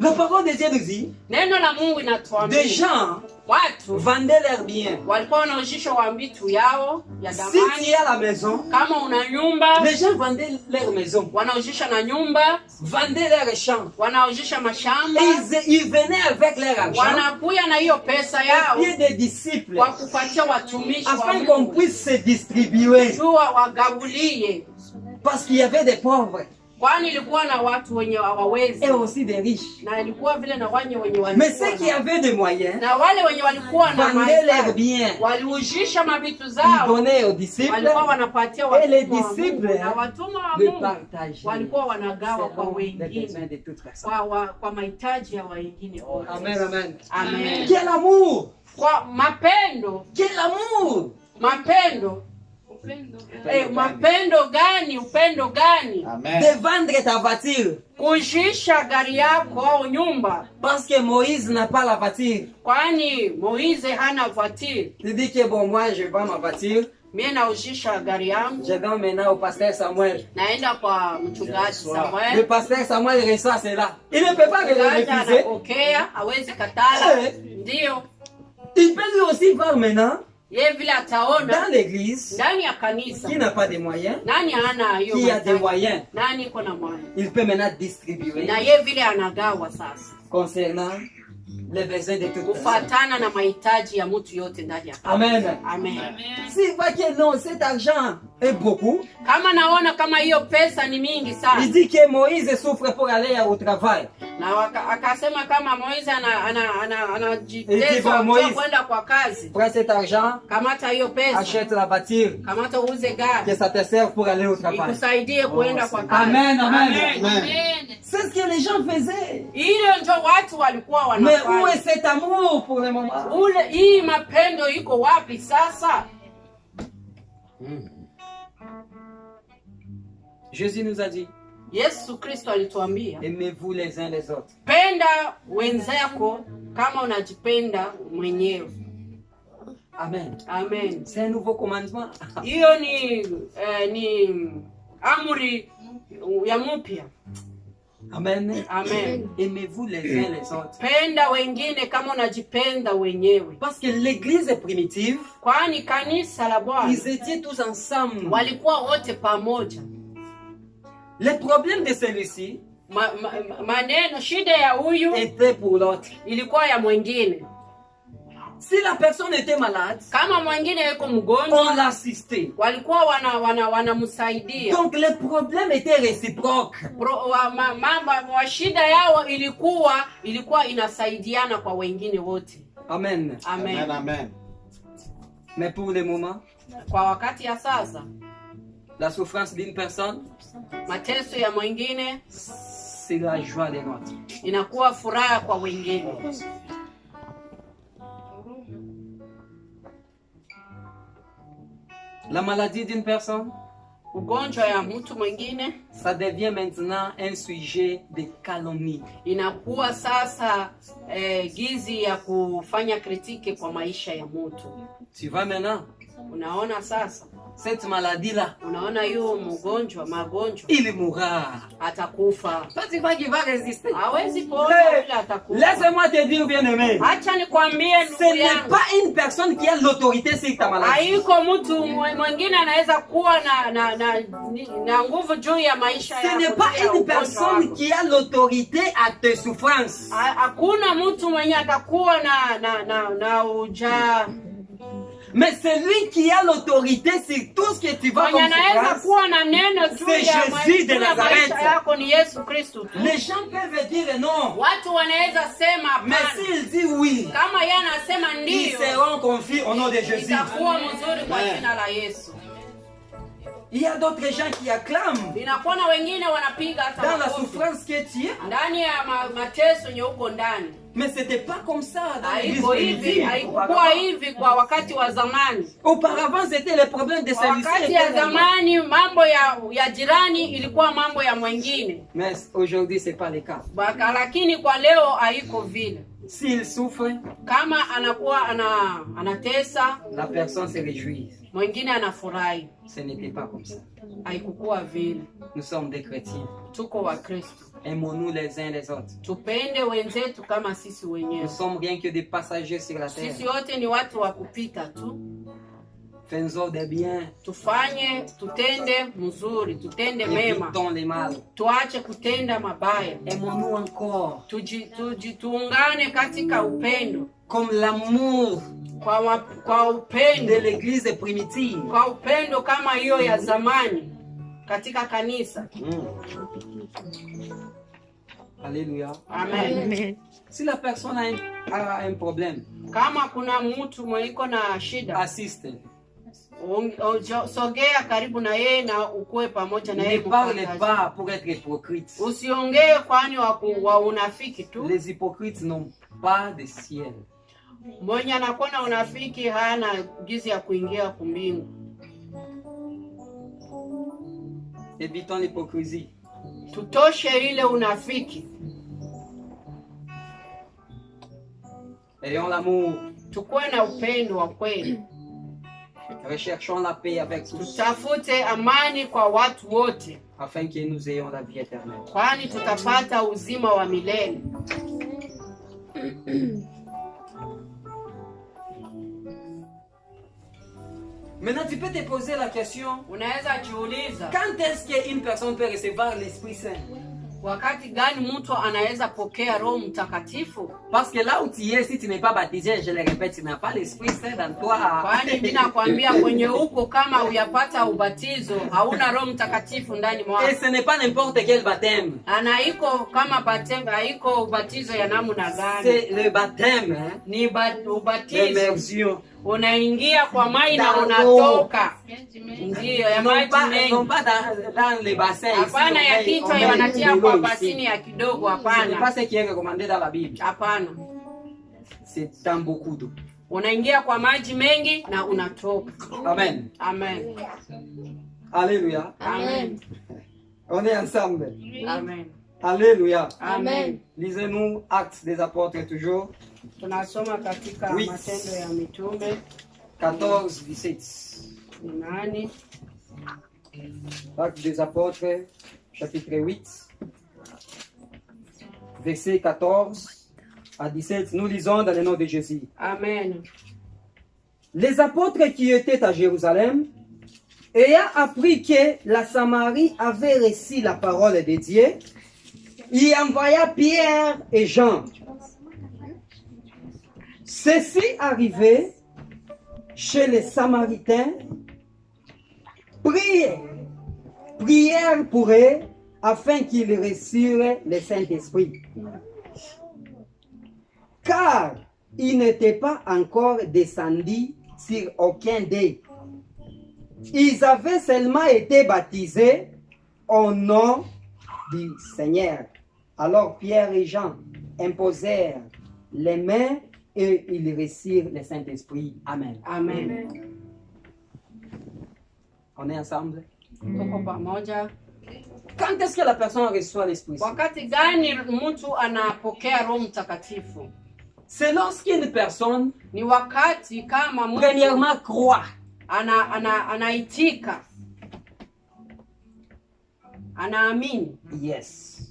La parole de Dieu nous dit, Neno la Mungu des inatuambia gens watu vendaient leurs biens. walikuwa wanauzisha wa vitu yao ya Si tu damani. es à la maison, Kama una nyumba, les gens vendaient leur maison, wanauzisha na nyumba, vendaient leurs champs. wanauzisha mashamba, Et ils venaient avec leur argent, wanakuya na hiyo pesa yao pied des disciples, kwa kupatia watumishi wa afin qu'on Mungu puisse se distribuer. jua wagabulie, Parce qu'il y avait des pauvres. Kwani ilikuwa na watu wenye hawawezi et aussi des riches. na ilikuwa vile na wale wenye Mais ceux qui walikuwa avaient des moyens na wale wenye walikuwa na vendaient leurs mahitaji biens, waliujisha mavitu ils zao, donnaient aux disciples walikuwa wanapatia et les watumwa wa Mungu, disciples na watumwa wa de Mungu partager walikuwa wanagawa kwa selon les wengine besoins de toute personne. kwa mahitaji ya wengine wote. Amen, amen. Amen. Quel amour! Kwa mapendo, Quel amour! mapendo mapendo gani, upendo gani? Amen. De vendre ta voiture Kujisha gari yako au nyumba, parce que Moïse n'a pas la voiture. kwani Moize hana voiture. Tu dis que bon, moi je vends ma voiture, Mie naujisha gari yangu, je donne maintenant au pasteur Samuel. naenda kwa mchungaji Le Samuel. pasteur Samuel reçoit cela. Il ne peut pas le Mchungaji refuser. anapokea, hawezi katala. Eh. Ndio Il peut lui aussi voir maintenant yeye vile ataona dans l'église ndani ya kanisa qui n'a pas de moyens, nani hana hiyo qui a des mahitaji, moyens. nani iko na moyo, Il peut maintenant distribuer na yeye vile anagawa sasa concernant les besoins de toute personne. kufatana na mahitaji ya mtu yote ndani ya kanisa. Amen. Amen. S'il voit que non, cet argent est beaucoup, Kama naona kama hiyo pesa ni mingi il sana, dit que Moïse souffre pour aller au travail. na akasema kama Moize Eti anajitesa kwa Moize. kwenda kwa kazi, Prends cet argent, kamata hiyo pesa, achète la voiture, kamata uuze que gari ça te serve pour aller au travail. ikusaidie kuenda kwa kazi. Amen, amen. Amen. C'est ce que les gens faisaient. Hiyo ndio watu walikuwa Mais où wanafanya. est cet amour pour le moment? Hii mapendo iko wapi sasa? Jésus nous a dit, Yesu Kristo alituambia, aimez-vous les uns les autres. penda wenzako kama unajipenda mwenyewe. Amen. Amen. C'est un nouveau commandement. Hiyo ni amri ya mpya. Amen. Amen. Aimez-vous les uns les autres. Penda wengine kama unajipenda wenyewe. Parce que l'église primitive, Kwani kanisa la Bwana ils étaient tous ensemble. walikuwa wote pamoja. Le problème de celui-ci Maneno shida ya huyu était pour l'autre. ilikuwa ya mwingine. Si la personne était malade, Kama mwingine yuko mgonjwa, on l'assistait. walikuwa wanamsaidia. Donc le problème était réciproque. Wa shida yao ilikuwa inasaidiana kwa wengine wote. Amen. Amen. Amen. Amen. Mais pour le moment, Kwa wakati ya sasa, la souffrance d'une personne, mateso ya mwingine c'est la joie des nôtres. inakuwa furaha kwa wengine. La maladie d'une personne, Ugonjwa ya mtu mwingine ça devient maintenant un sujet de calomnie. inakuwa sasa gizi ya kufanya kritike kwa maisha ya mtu. Tu vois maintenant, Unaona sasa, cette maladie-là, unaona hiyo magonjwa il mourra. atakufa. Toi, tu vois qu'il va résister. Hawezi kuona Hey, vile atakufa. laisse-moi te dire, bien-aimé, Acha nikwambie ce ndugu n'est yangu, pas une personne qui a l'autorité sur ta maladie. haiko mtu mwingine anaweza kuwa na nguvu juu ya maisha Ce yako. n'est pas juu ya une ugonjwa personne wako. qui a l'autorité à tes souffrances. Hakuna mtu mwenye atakuwa na uja Mais celui qui a l'autorité sur tout ce que tu vas mwenye comme anaweza souffrance, kuwa na neno juu C'est ya Jésus de juu ya Nazareth. maisha yako ni Yesu Kristo tu. les gens peuvent dire non. Watu wanaweza sema Mais hapana. s'il dit oui, Kama yeye anasema ils ndio, seront confiés au nom de Jésus. itakuwa mzuri kwa Amen. jina la Yesu. Il y a d'autres gens qui acclament Inakuwa na wengine wanapiga hata dans la makofi souffrance que tu es. ndani ya mateso yenye uko ndani. Mais c'était pas comme ça dans l'église Haiko hivi, primitive. haikukuwa hivi kwa wakati wa zamani. Auparavant, c'était le problème de Kwa celui-ci. wakati ya était là-bas. zamani mambo ya jirani ilikuwa mambo ya mwingine. Mais aujourd'hui, c'est pas le cas. Lakini kwa leo haiko vile. S'il souffre, Kama anakuwa anatesa, la personne se réjouit. mwingine anafurahi. Ce n'était pas comme ça. Haikukuwa vile. Nous sommes des chrétiens. Tuko wa Kristo. Aimons-nous les uns les autres. Tupende wenzetu kama sisi Nous wenyewe. sommes rien que des passagers sur la terre. Sisi wote ni watu wa kupita tu. Faisons des biens. Tutende mzuri, tutende mema. Évitons les mal. Tuache kutenda mabaya. Aimons-nous encore. Tuungane katika upendo. Comme l'amour Kwa upendo. de l'église primitive. Kwa upendo kama hiyo ya zamani. katika kanisa. Alléluia. Amen. Si la personne a un problème, Kama kuna mtu mweiko na shida, assiste. sogea karibu na yeye na ukue pamoja na yeye. Ne parle pas pour être hypocrite. Usiongee kwani wa unafiki tu. Les hypocrites n'ont pas de ciel. Mwenye anakuwa na unafiki hana gizi ya kuingia kumbingu. Évitons l'hypocrisie. Tutoshe ile unafiki. Ayons l'amour. Tukue na upendo wa kweli. Recherchons la paix avec tous, Tutafute amani kwa watu wote, afin que nous ayons la vie éternelle. kwani tutapata uzima wa milele. Maintenant, tu peux te poser la question, Unaweza jiuliza, quand est-ce qu'une personne peut recevoir l'Esprit Saint? wakati gani mtu anaweza pokea Roho Mtakatifu? Parce que là où tu es, si tu n'es pas baptisé, je le répète, tu n'as pas l'Esprit Saint dans toi. Kwani mimi nakwambia kwenye huko kama uyapata ubatizo, hauna Roho Mtakatifu ndani Et mwako. ce n'est pas n'importe quel baptême. Ana iko kama baptismo, haiko ubatizo ya namna gani? C'est le baptême Ni ubatizo. d'immersion. Unaingia kwa maji na Dans unatoka. Ndio ya Non maji pas, mengi. non pas dans les bassins. Ici, Hapana ya kichwa on met wanatia de kwa l'eau ici. basini ya kidogo, Ce n'est pas hapana. ce qui est recommandé dans la Bible. Hapana. C'est dans beaucoup d'eau. Unaingia kwa maji mengi na unatoka. Amen. Amen. Alléluia. Amen. On est ensemble. Amen. Alléluia. Amen. Lisez-nous Actes des Apôtres toujours. Tunasoma katika Oui. Matendo ya Mitume 14, 17. 8. Actes des Apôtres, chapitre 8, verset 14 à 17. Nous lisons dans le nom de Jésus. Amen. Les apôtres qui étaient à Jérusalem, ayant appris que la Samarie avait reçu la parole de Dieu, y envoya Pierre et Jean. Ceci arrivé chez les Samaritains, prièrent pour eux afin qu'ils reçurent le Saint-Esprit. Car ils n'étaient pas encore descendus sur aucun d'eux. Ils avaient seulement été baptisés au nom du Seigneur. Alors Pierre et Jean imposèrent les mains et ils reçurent le Saint-Esprit. Amen. Amen. On est ensemble. Tuko pamoja. Quand est-ce que la personne reçoit l'Esprit Saint? Wakati gani mtu anapokea Roho Mtakatifu? C'est lorsqu'une personne, Ni wakati kama mtu premièrement, croit. anaitika, anaamini, Yes.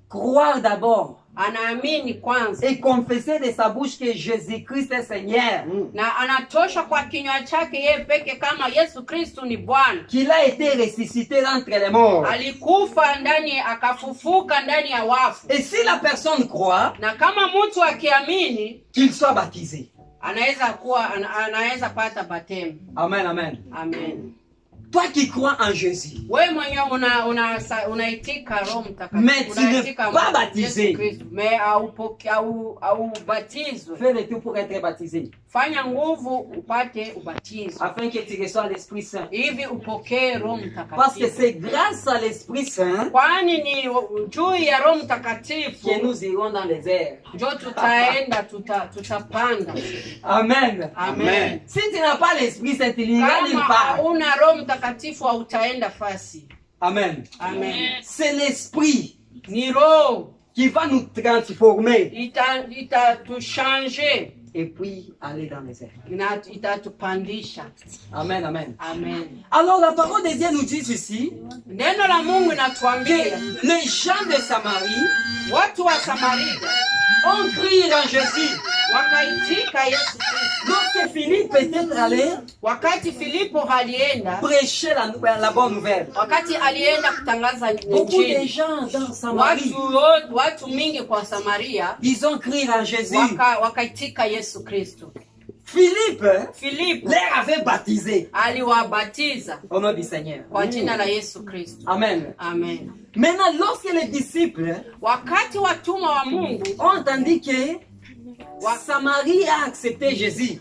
Croire d'abord anaamini kwanza, et confesser de sa bouche que Jésus-Christ est Seigneur. na anatosha kwa kinywa chake yeye peke kama Yesu Kristo ni Bwana. Qu'il a été ressuscité d'entre les morts. Alikufa ndani akafufuka ndani ya wafu. Et si la personne croit, Na kama mtu akiamini qu'il soit baptisé. anaweza pata batemu. Amen, amen. Amen. Toi qui crois en Jésus, Wewe mwenyewe unaitika Roho Mtakatifu. Mais tu n'es pas baptisé. Au batizo. fais le tout pour être baptisé. Fanya nguvu upate ubatizo. Afin que tu reçoives l'Esprit Saint. Hivi upokee Roho Parce que Mtakatifu. c'est grâce à l'Esprit Saint Kwani ni juu ya Roho Mtakatifu que nous irons dans les airs. ndio tutaenda tutapanda. Amen. Amen. Si tu n'as pas l'Esprit Saint, tu n'iras nulle Kama part. hauna Roho Mtakatifu hautaenda fasi. Amen. Amen. C'est l'Esprit Ni Roho qui va nous transformer itatushange et puis aller dans les airs. na itatupandisha. Amen, amen. Amen. Alors la parole de Dieu nous dit ceci, Neno la Mungu que inatuambia les gens de Samarie watu wa Samaria ont crié en Jésus. wakaitika Yesu Kristo. Lorsque Philippe était allé Wakati Filipo alienda, prêcher la bonne nouvelle, wakati alienda kutangaza beaucoup de injili, gens dans Samarie, watu mingi kwa Samaria ils ont crié en Jésus. wakaitika Yesu Kristo. Philippe Filipo les avait baptisés aliwabatiza au nom du Seigneur. kwa jina la Yesu Kristo. Amen. Amen. Maintenant, lorsque les disciples Wakati watumwa wa Mungu ont entendu que Samarie a accepté Jésus,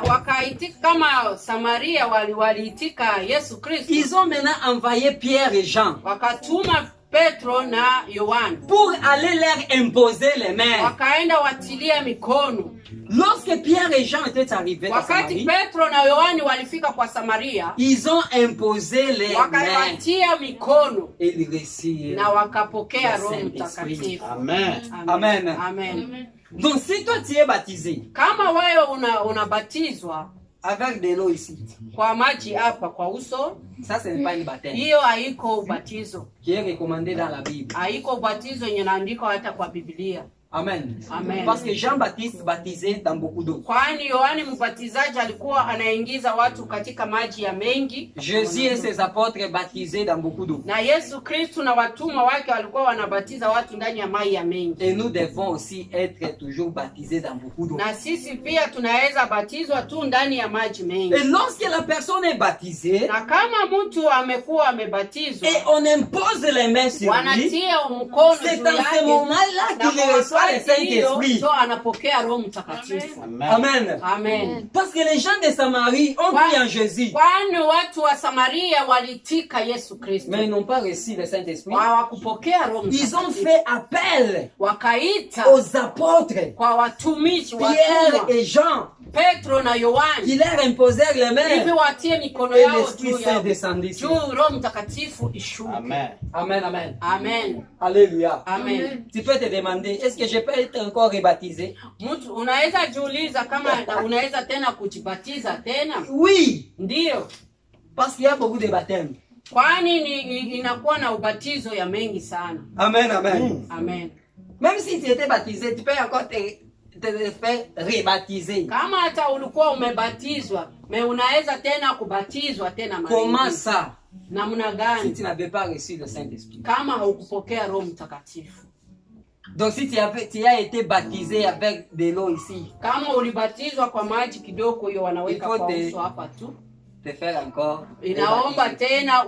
wakaitika kama Samaria waliitika Yesu Kristo, ils ont maintenant envoyé Pierre et Jean wakatuma Petro na Yohana pour aller leur imposer les mains. wakaenda watilia mikono. Lorsque Pierre et Jean étaient arrivés à Wakati Samarie, Petro na Yohani walifika kwa Samaria, ils ont imposé les mains wakawatia mikono et ils reçurent na wakapokea le Roho Saint-Esprit. Mtakatifu. Amen. Amen. Amen. Donc si toi tu es baptisé Kama wewe unabatizwa avec de l'eau ici, kwa maji hapa kwa uso, ça ce n'est pas une baptême hiyo haiko ubatizo, qui est recommandé dans la Bible. haiko ubatizo yenye inaandikwa hata kwa Biblia. Amen. Amen. Parce que Jean-Baptiste baptisait dans beaucoup d'eau. Kwani Yohani Mbatizaji alikuwa anaingiza watu katika maji ya mengi, Jésus et ses apôtres baptisaient dans beaucoup d'eau. na Yesu Kristo na watumwa wake walikuwa wanabatiza watu ndani ya maji ya mengi. Et nous devons aussi être toujours baptisés dans beaucoup d'eau. Na sisi pia tunaweza batizwa tu ndani ya maji mengi. Et lorsque la personne est baptisée, Na kama mtu amekuwa amebatizwa, et on impose les mains sur lui, wanatia mkono c'est juu dans ce yake, moment-là na qu'il kwa reçoit le wakati hiyo Saint-Esprit. ndo anapokea Roho Mtakatifu. Amen. Amen. Amen. Parce que les gens de Samarie ont cru en Jésus, Kwani watu wa Samaria walitika Yesu Kristo, mais ils n'ont pas reçu le Saint-Esprit. hawakupokea Roho Ils ont Mtakatifu. fait appel Wakaita aux apôtres, kwa watumishi Pierre watumwa et Jean, Petro na qui Yohani leur imposèrent les ili mains. watie mikono Et yao l'Esprit juu Saint yao, descendit sur juu eux. Roho Mtakatifu ishuke. Amen. Amen, amen. Amen. Alléluia. Amen. Tu peux te demander, est-ce que je peux être encore rebaptisé? Mtu unaweza jiuliza kama unaweza tena kujibatiza tena? Oui, Ndiyo, parce qu'il y a beaucoup de baptêmes. kwani inakuwa na ubatizo ya mengi sana. Amen, amen. Amen. Même si tu étais baptisé, tu peux encore te faire rebaptiser. Kama hata ulikuwa umebatizwa, unaweza tena kubatizwa tena mara Comment nyingine. ça? Namna Si gani? tu n'avais pas reçu le Saint-Esprit. Kama haukupokea Roho Mtakatifu. Donc si tu as été baptisé avec de l'eau ici, Kama ulibatizwa kwa maji kidogo, hiyo wanaweka Il faut kwa de- uso hapa tu. te faire encore Inaomba rebaptiser. tena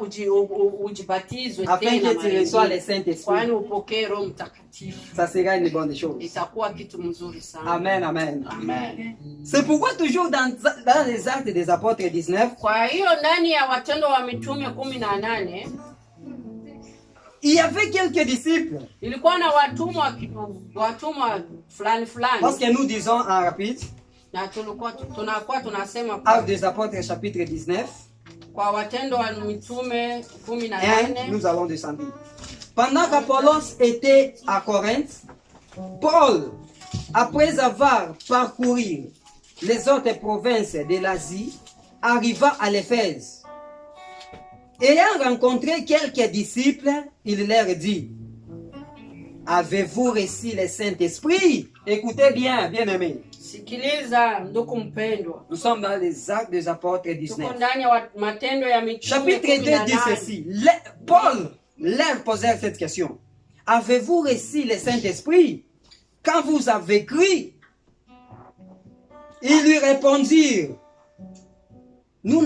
ujibatizwe Afin tena que tu mara reçois le nyingine. Saint-Esprit. Kwani upokee Roho Mtakatifu. Ça sera une bonne chose. Itakuwa kitu mzuri sana. Amen, amen. Amen. C'est pourquoi toujours dans les actes des apôtres 19, Kwa hiyo ndani ya Watendo wa Mitume 18 il y avait quelques disciples. ilikuwa na watumwa fulani fulani, Parce que nous disons en rapide, na tunakuwa tunasema Actes des apôtres chapitre 19, kwa Watendo wa Mitume 1, 18. nous allons descendre. Pendant qu'Apollos était à Corinthe, Paul, après avoir parcouru les autres provinces de l'Asie, arriva à l'Éphèse. Ayant rencontré quelques disciples, il leur dit, avez-vous reçu le Saint-Esprit? Écoutez bien, bien-aimés. Sikiliza ndugu mpendwa, Nous sommes dans les Actes des apôtres 19. tuko ndani ya Matendo ya Mitume Chapitre 2 dit 18. ceci. Paul leur posait cette question. Avez-vous reçu le Saint-Esprit quand vous avez cru? Ils lui répondirent, nous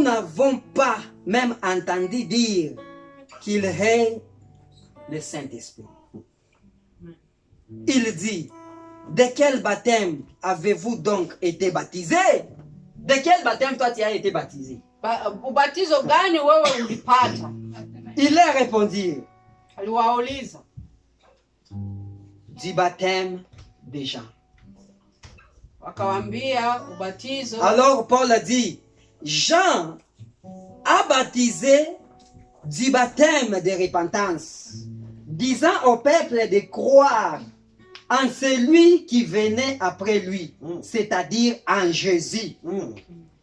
n'avons pas même entendu dire qu'il ait le Saint-Esprit. Il dit, de quel baptême avez-vous donc été baptisé? De quel baptême toi tu as été baptisé? Ubatizo gani wewe ulipata? Ils leur répondirent, Aliwauliza. du baptême de Jean. Wakawambia ubatizo. Alors Paul a dit, Jean a baptisé du baptême de repentance, disant au peuple de croire en celui qui venait après lui, c'est-à-dire en Jésus.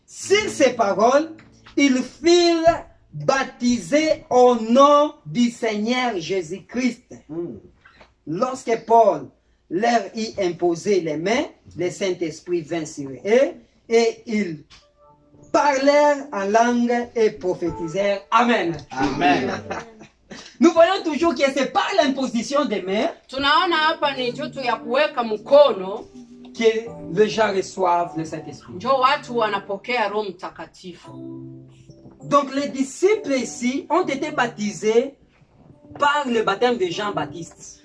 Sur ces paroles, ils furent baptisés au nom du Seigneur Jésus-Christ. Lorsque Paul leur y imposait les mains, le Saint-Esprit vint sur eux et ils parlèrent en langue et prophétisèrent. Amen. Amen. Nous voyons toujours que c'est par l'imposition des mains Tunaona hapa ni jutu ya kuweka mkono que les gens reçoivent le Saint-Esprit. njo watu wanapokea Roho Mtakatifu. Donc les disciples ici ont été baptisés par le baptême de Jean-Baptiste.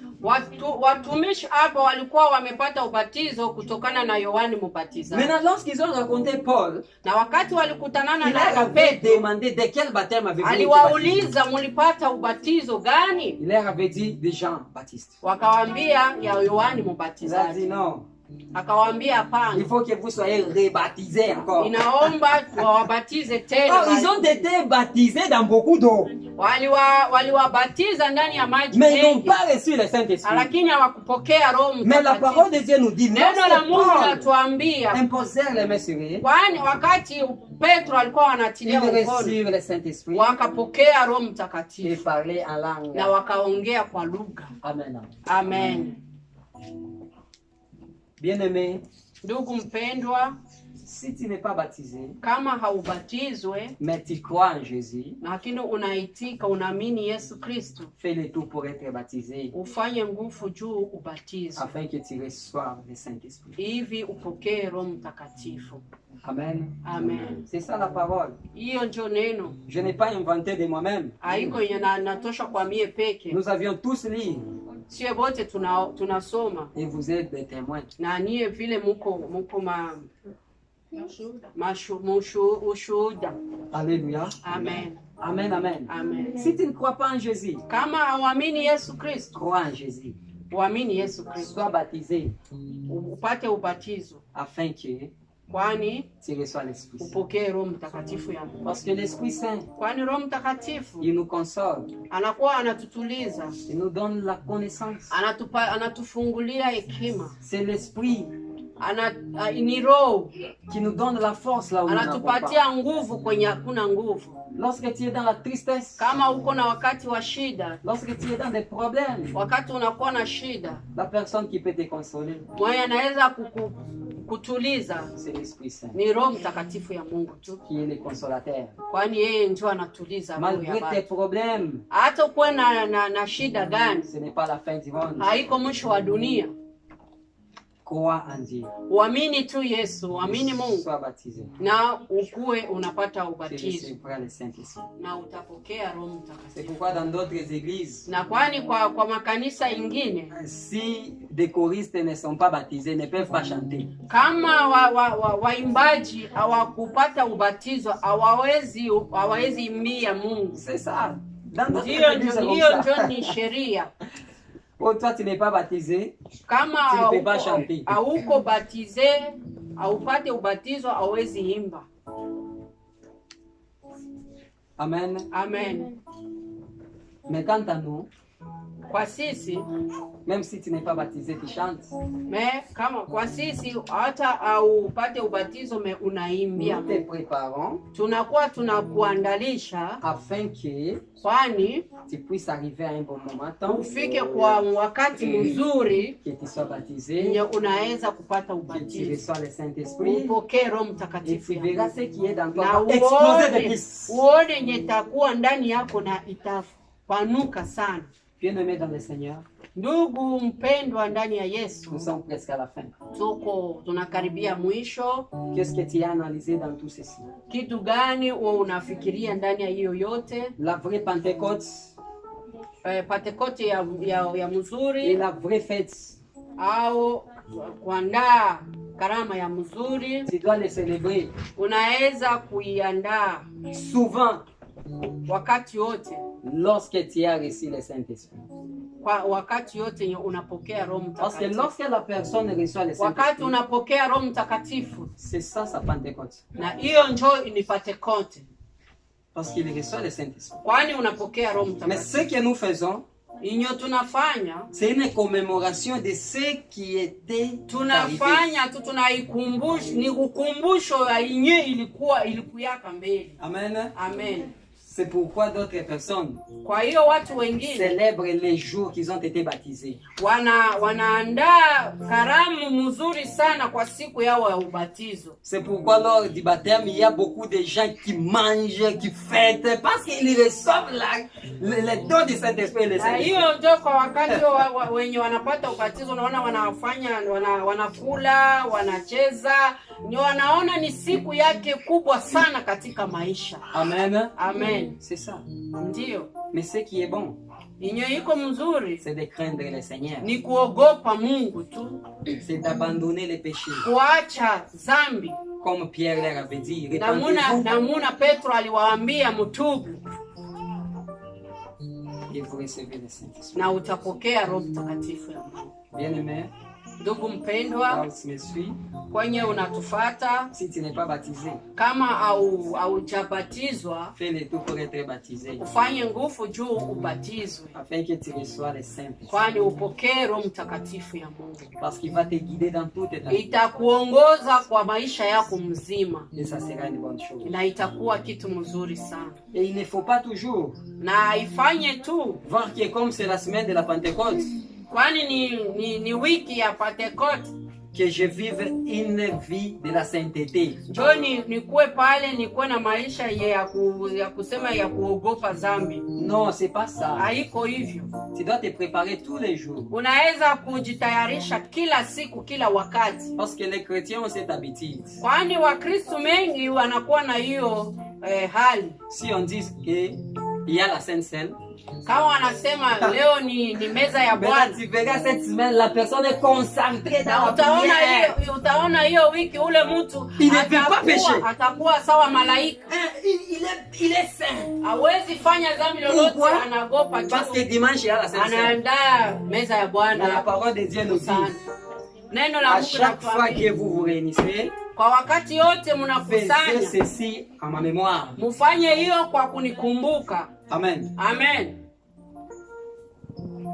Watumishi hapa walikuwa wamepata ubatizo kutokana na Yohani Mbatizaji. Maintenant, lorsqu'ils ont rencontré Paul, Na wakati walikutanana il leur na avait Petro, demandé de quel baptême avez-vous été baptisé. aliwauliza mulipata ubatizo gani? Il leur avait dit de Jean-Baptiste. Wakawambia ya Yohani Il a dit Mbatizaji. non, Akawambia il hapana, faut que vous soyez rebaptisés encore. inaomba wawabatize Oh, tena. ils ont été baptisés dans beaucoup d'eau, Waliwabatiza ndani ya maji mais ils n'ont mengi, pas reçu le Saint-Esprit. lakini hawakupokea Roho Mais la parole Mtakatifu. de Dieu nous dit, Neno la lorsque Mungu Paul linatuambia imposait les mains sur eux, kwani wakati Petro alikuwa ils wanatilia mkono, reçurent le Saint-Esprit wakapokea Roho et Mtakatifu parlaient en langue. na wakaongea kwa lugha. Amen. Amen. Bien-aimé, Ndugu mpendwa, si tu n'es pas baptisé, kama haubatizwe mais tu crois en Jésus, lakini unaitika, unaamini Yesu Kristo, fais le tout pour être baptisé ufanye nguvu juu ubatizo, afin que tu reçoives le Saint-Esprit. hivi upokee Roho Mtakatifu. Amen. Amen. C'est ça la parole. Hiyo ndio neno, Je n'ai pas inventé de moi-même. haiko yenye natosha kwa mie peke. Nous avions tous lu Sie wote tunasoma et vous êtes des témoins. na nie vile muko ushuhuda. Alléluia. Amen. Amen, amen. Amen. Si tu ne crois pas en Jésus, Kama hauamini Yesu Kristo, crois en Jésus. uamini Yesu Kristo, Sois baptisé upate ubatizo, afin que kwani tu reçois l'Esprit Saint. upokee Roho Mtakatifu ya Mungu. Parce que l'Esprit Saint, Kwani Roho Mtakatifu il nous console, anakuwa anatutuliza, il nous donne la connaissance. anatufungulia hekima, C'est l'Esprit ni Roho qui nous donne la force là où nous n'avons pas. anatupatia nguvu kwenye hakuna nguvu. Lorsque tu es dans la tristesse, Kama uko na wakati wa shida, lorsque tu es dans des problèmes, wakati unakuwa na shida, la personne qui peut te consoler, mwenye anaweza kutuliza c'est l'Esprit Saint, ni Roho Mtakatifu ya Mungu tu, qui est le consolateur. kwani yeye ndio anatuliza roho ya Malgré tes watu. problèmes, Hata kuwe na shida gani, ce n'est pas la fin du monde. haiko mwisho wa dunia. Crois en Dieu. Uamini tu Yesu, uamini Mungu Sois baptisé. na ukuwe unapata Tu ubatizo recevras le Saint-Esprit. na utapokea Roho C'est Mtakatifu. pourquoi dans d'autres églises, Na kwani kwa makanisa ingine, si des choristes ne sont pas baptisés, ne peuvent pas chanter. kama waimbaji hawakupata ubatizo hawawezi imbia Mungu. C'est ça. Dans d'autres Hiyo églises, c'est ndio comme ça. ni sheria. Oh, toi, tu n'es pas baptisé, Kama tu ne peux pas chanter. hauko batize, haupate ubatizo, hauwezi imba. Amen. Amen. Mais quant à nous, Kwa sisi même si tu n'es pas baptisé, tu chantes. kama kwa sisi hata upate ubatizo unaimbia Nous te Mungu. préparons Tunakuwa tunakuandalisha afin que kwani tu puisses arriver à un bon moment tant ufike kwa wakati mzuri que tu sois baptisé, yenye unaweza kupata que tu ubatizo, reçois le Saint-Esprit upokee Roho et Mtakatifu tu ya verras Mungu. ce qui est dans Na toi va exploser de plus. uone yenye itakuwa ndani yako na itapanuka sana. Bien-aimés dans le Seigneur, Ndugu mpendwa ndani ya Yesu, nous sommes presque à la fin. tunakaribia mwisho. Qu'est-ce que tu as analysé dans tout ceci? Kitu gani unafikiria ndani ya hiyo yote? La vraie Pentecôte Pentekoste ya et mzuri la vraie fête, au kuandaa karama ya mzuri, tu dois les célébrer unaweza kuiandaa souvent wakati wote, lorsque tu as reçu le Saint-Esprit. kwa wakati yote yenye unapokea Roho Parce que Mtakatifu. lorsque la personne reçoit le Wakati Saint-Esprit, unapokea Roho Mtakatifu, c'est ça sa Pentecôte. na hiyo njoo ni Pentekoste, Parce qu'il reçoit le Saint-Esprit. kwani unapokea Roho Mais Mtakatifu. ce que nous faisons, Inyo tunafanya c'est une commémoration de ce qui était arrivé. tunafanya tu tunaikumbusha, ni ukumbusho ya yenye ilikuwa ilikuyaka mbele. Amen. Amen. C'est pourquoi d'autres personnes Kwa hiyo watu wengine célèbrent les jours qu'ils ont été baptisés. wanaandaa karamu mzuri sana kwa siku yao ya ubatizo. C'est pourquoi lors du baptême, il y a beaucoup de gens qui mangent, qui fêtent, parce qu'ils reçoivent les dons du Saint-Esprit et le Na Saint-Esprit. hiyo ndio kwa wakati wenye wanapata ubatizo, unaona wanakula, wanacheza, ni wanaona ni siku yake kubwa sana katika maisha. Amen. Amen. C'est ça. Ndio. Mais ce qui est bon, Inyo iko mzuri c'est de craindre le Seigneur. ni kuogopa Mungu tu, C'est d'abandonner les péchés. kuacha zambi. Comme Pierre leur avait dit, répentez-vous Namuna Petro aliwaambia mtubu et vous recevez le Saint-Esprit. na utapokea Roho Mtakatifu ya Mungu. Bien-aimé, Ndugu mpendwa, quand tu me suis, kwenye unatufata, si tu n'es pas baptisé, kama haujabatizwa, fais le tout pour être baptisé, ufanye nguvu juu ubatizwe, afin que tu reçois le Saint-Esprit. kwani upokee Roho Mtakatifu ya Mungu. Parce qu'il va te guider dans toute ta vie. Itakuongoza kwa maisha yako mzima Et ça sera une bonne chose. na itakuwa kitu mzuri sana. Et il ne faut pas toujours Na ifanye tu, voir que comme c'est la semaine de la Pentecôte, kwani ni wiki ya Pentecote, que je vive une vie de la sainteté. njoo nikuwe pale, nikuwe na maisha ya kusema ya kuogopa dhambi. Non, c'est pas ça. Haiko hivyo. Tu dois te préparer tous les jours. Unaweza kujitayarisha kila siku, kila wakati, Parce que les chrétiens ont cette habitude. kwani Wakristo mengi wanakuwa na hiyo hali. Si on dit qu'il y a la Sainte Seine, Kama wanasema leo ni meza ya mais là, Bwana, tu verras cette semaine, la personne est concentrée dans la prière. utaona hiyo wiki ule mtu Il ne peut pas pécher. atakuwa sawa malaika. Il est saint. Hawezi fanya dhambi lolote, Pourquoi? anagopa Parce que tu. dimanche, il y a la Sainte Seine. Anaandaa meza ya Mais la Bwana parole de Dieu nous dit, sana. Neno la à Mungu chaque fois linatuambia, que vous vous réunissez, kwa wakati yote faisez mnakusanya, ceci en ma mémoire. mufanye hiyo kwa kunikumbuka. Amen. Amen.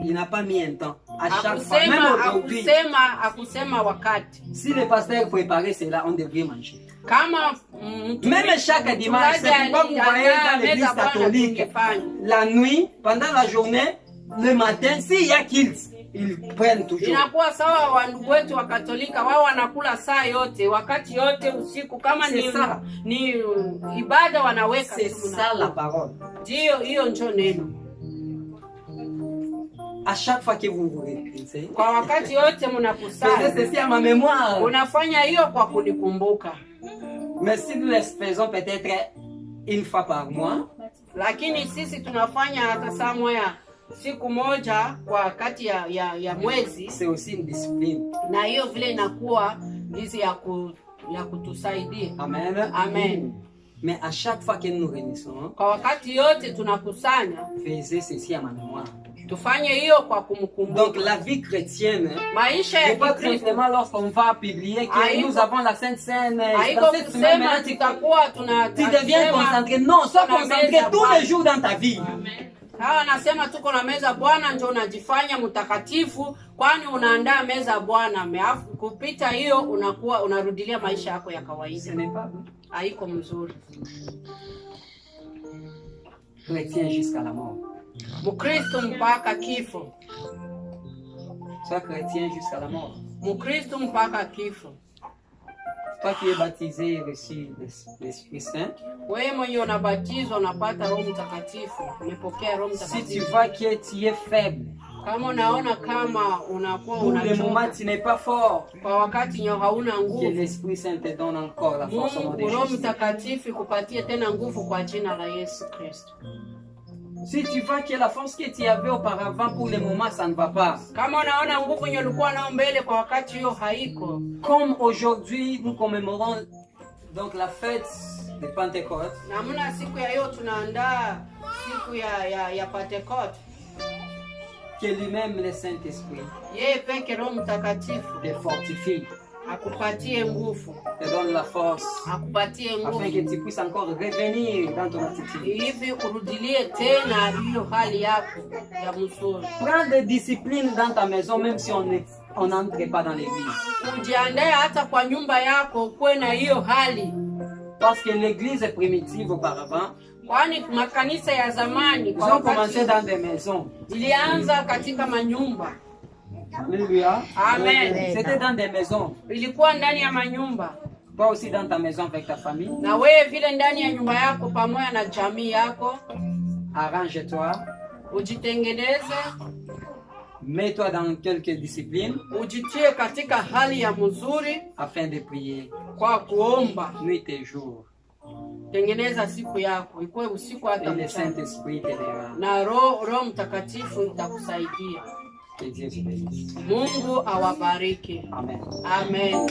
Il n'a pas mis un temps. À chaque fois, même aujourd'hui, Akusema wakati. si le pasteur préparait cela, on devrait manger. Kama Même chaque dimanche, c'est pourquoi vous voyez dans l'église catholique, la nuit, pendant la journée, le matin, s'il y a kids, ils prennent toujours. inakuwa sawa. Wandugu wetu wa Katolika wao wanakula saa yote, wakati yote, usiku. Kama ni ibada wanaweka. C'est ça la parole. Ndio, hiyo ndio neno. À chaque fois que vous vous réunissez, Kwa wakati yote faisez mnakusanya, ceci à ma mémoire. unafanya hiyo kwa kunikumbuka. Mais si nous le faisons peut-être une fois par mois, Lakini sisi tunafanya hata saa moja siku moja kwa wakati ya mwezi, c'est aussi une discipline. na hiyo vile inakuwa hizi ya kutusaidia. Amen. Amen. Mais à chaque fois que nous nous réunissons, Kwa wakati yote tunakusanya, faisez ceci à ma mémoire. tufanye hiyo kwa kumkumbuka. Donc la vie chrétienne, Maisha ya c'est pas Kikristo simplement lorsqu'on va publier que Haïko- nous avons la Sainte Seine, haiko dans cette semaine, kusema maintenant, tutakuwa tu deviens concentré. Non, sois concentré tous les jours dans ta vie. Hawa nasema tuko na meza Bwana, ndio unajifanya mtakatifu, kwani unaandaa meza Bwana. Kupita hiyo unakuwa unarudilia maisha yako ya Ce kawaida. n'est pas bon. Haiko mzuri. Chrétien jusqu'à la mort. Mkristo mpaka kifo. Sois chrétien jusqu'à la mort. Mkristo mpaka kifo. Toi qui es baptisé et reçu l'Esprit Saint, Wewe mwenye unabatizwa unapata Roho Mtakatifu, umepokea Roho si tu Mtakatifu. vois que tu es faible, Kama unaona kama unakuwa pour le moment unachoka, tu n'es pas fort, kwa wakati nyo hauna que nguvu, l'Esprit Saint te donne encore la force au nom de Mungu Roho Jésus. Mtakatifu kupatie tena nguvu kwa jina la Yesu Kristo. Si tu vois que la force que tu avais auparavant, pour le moment, ça ne va pas. Kama unaona nguvu yenye ulikuwa nao mbele kwa wakati hiyo haiko. Comme aujourd'hui, nous commémorons donc la fête de Pentecôte, Na mna siku ya hiyo tunaandaa siku ya Pentecote. que lui-même, le Saint-Esprit, Yeye peke Roho Mtakatifu te fortifie, akupatie nguvu, te donne la force, akupatie afin nguvu que tu puisses encore revenir dans ton attitude. hivi urudilie tena hiyo hali yako ya mzuri. Prends des disciplines dans ta maison, même si on n'entre pas dans l'église. Ujiandae hata kwa nyumba yako kuwe na hiyo hali. Parce que l'église primitive auparavant, Kwani makanisa ya zamani Ils ont commencé dans des maisons. ilianza katika manyumba. Alléluia. Amen. C'était dans des maisons. Ilikuwa ndani ya manyumba. Toi aussi dans ta maison avec ta famille. Na wewe vile ndani ya nyumba yako pamoja na jamii yako. Arrange-toi. Ujitengeneze. Mets-toi dans quelques disciplines. Ujitie katika hali ya mzuri afin de prier. Kwa kuomba. Nuit et jour. Tengeneza siku yako ikuwe usiku hata mchana. Le Saint-Esprit t'aidera. Na Roho Mtakatifu itakusaidia. Que Dieu te bénisse. Mungu awabariki. Amen. Amen.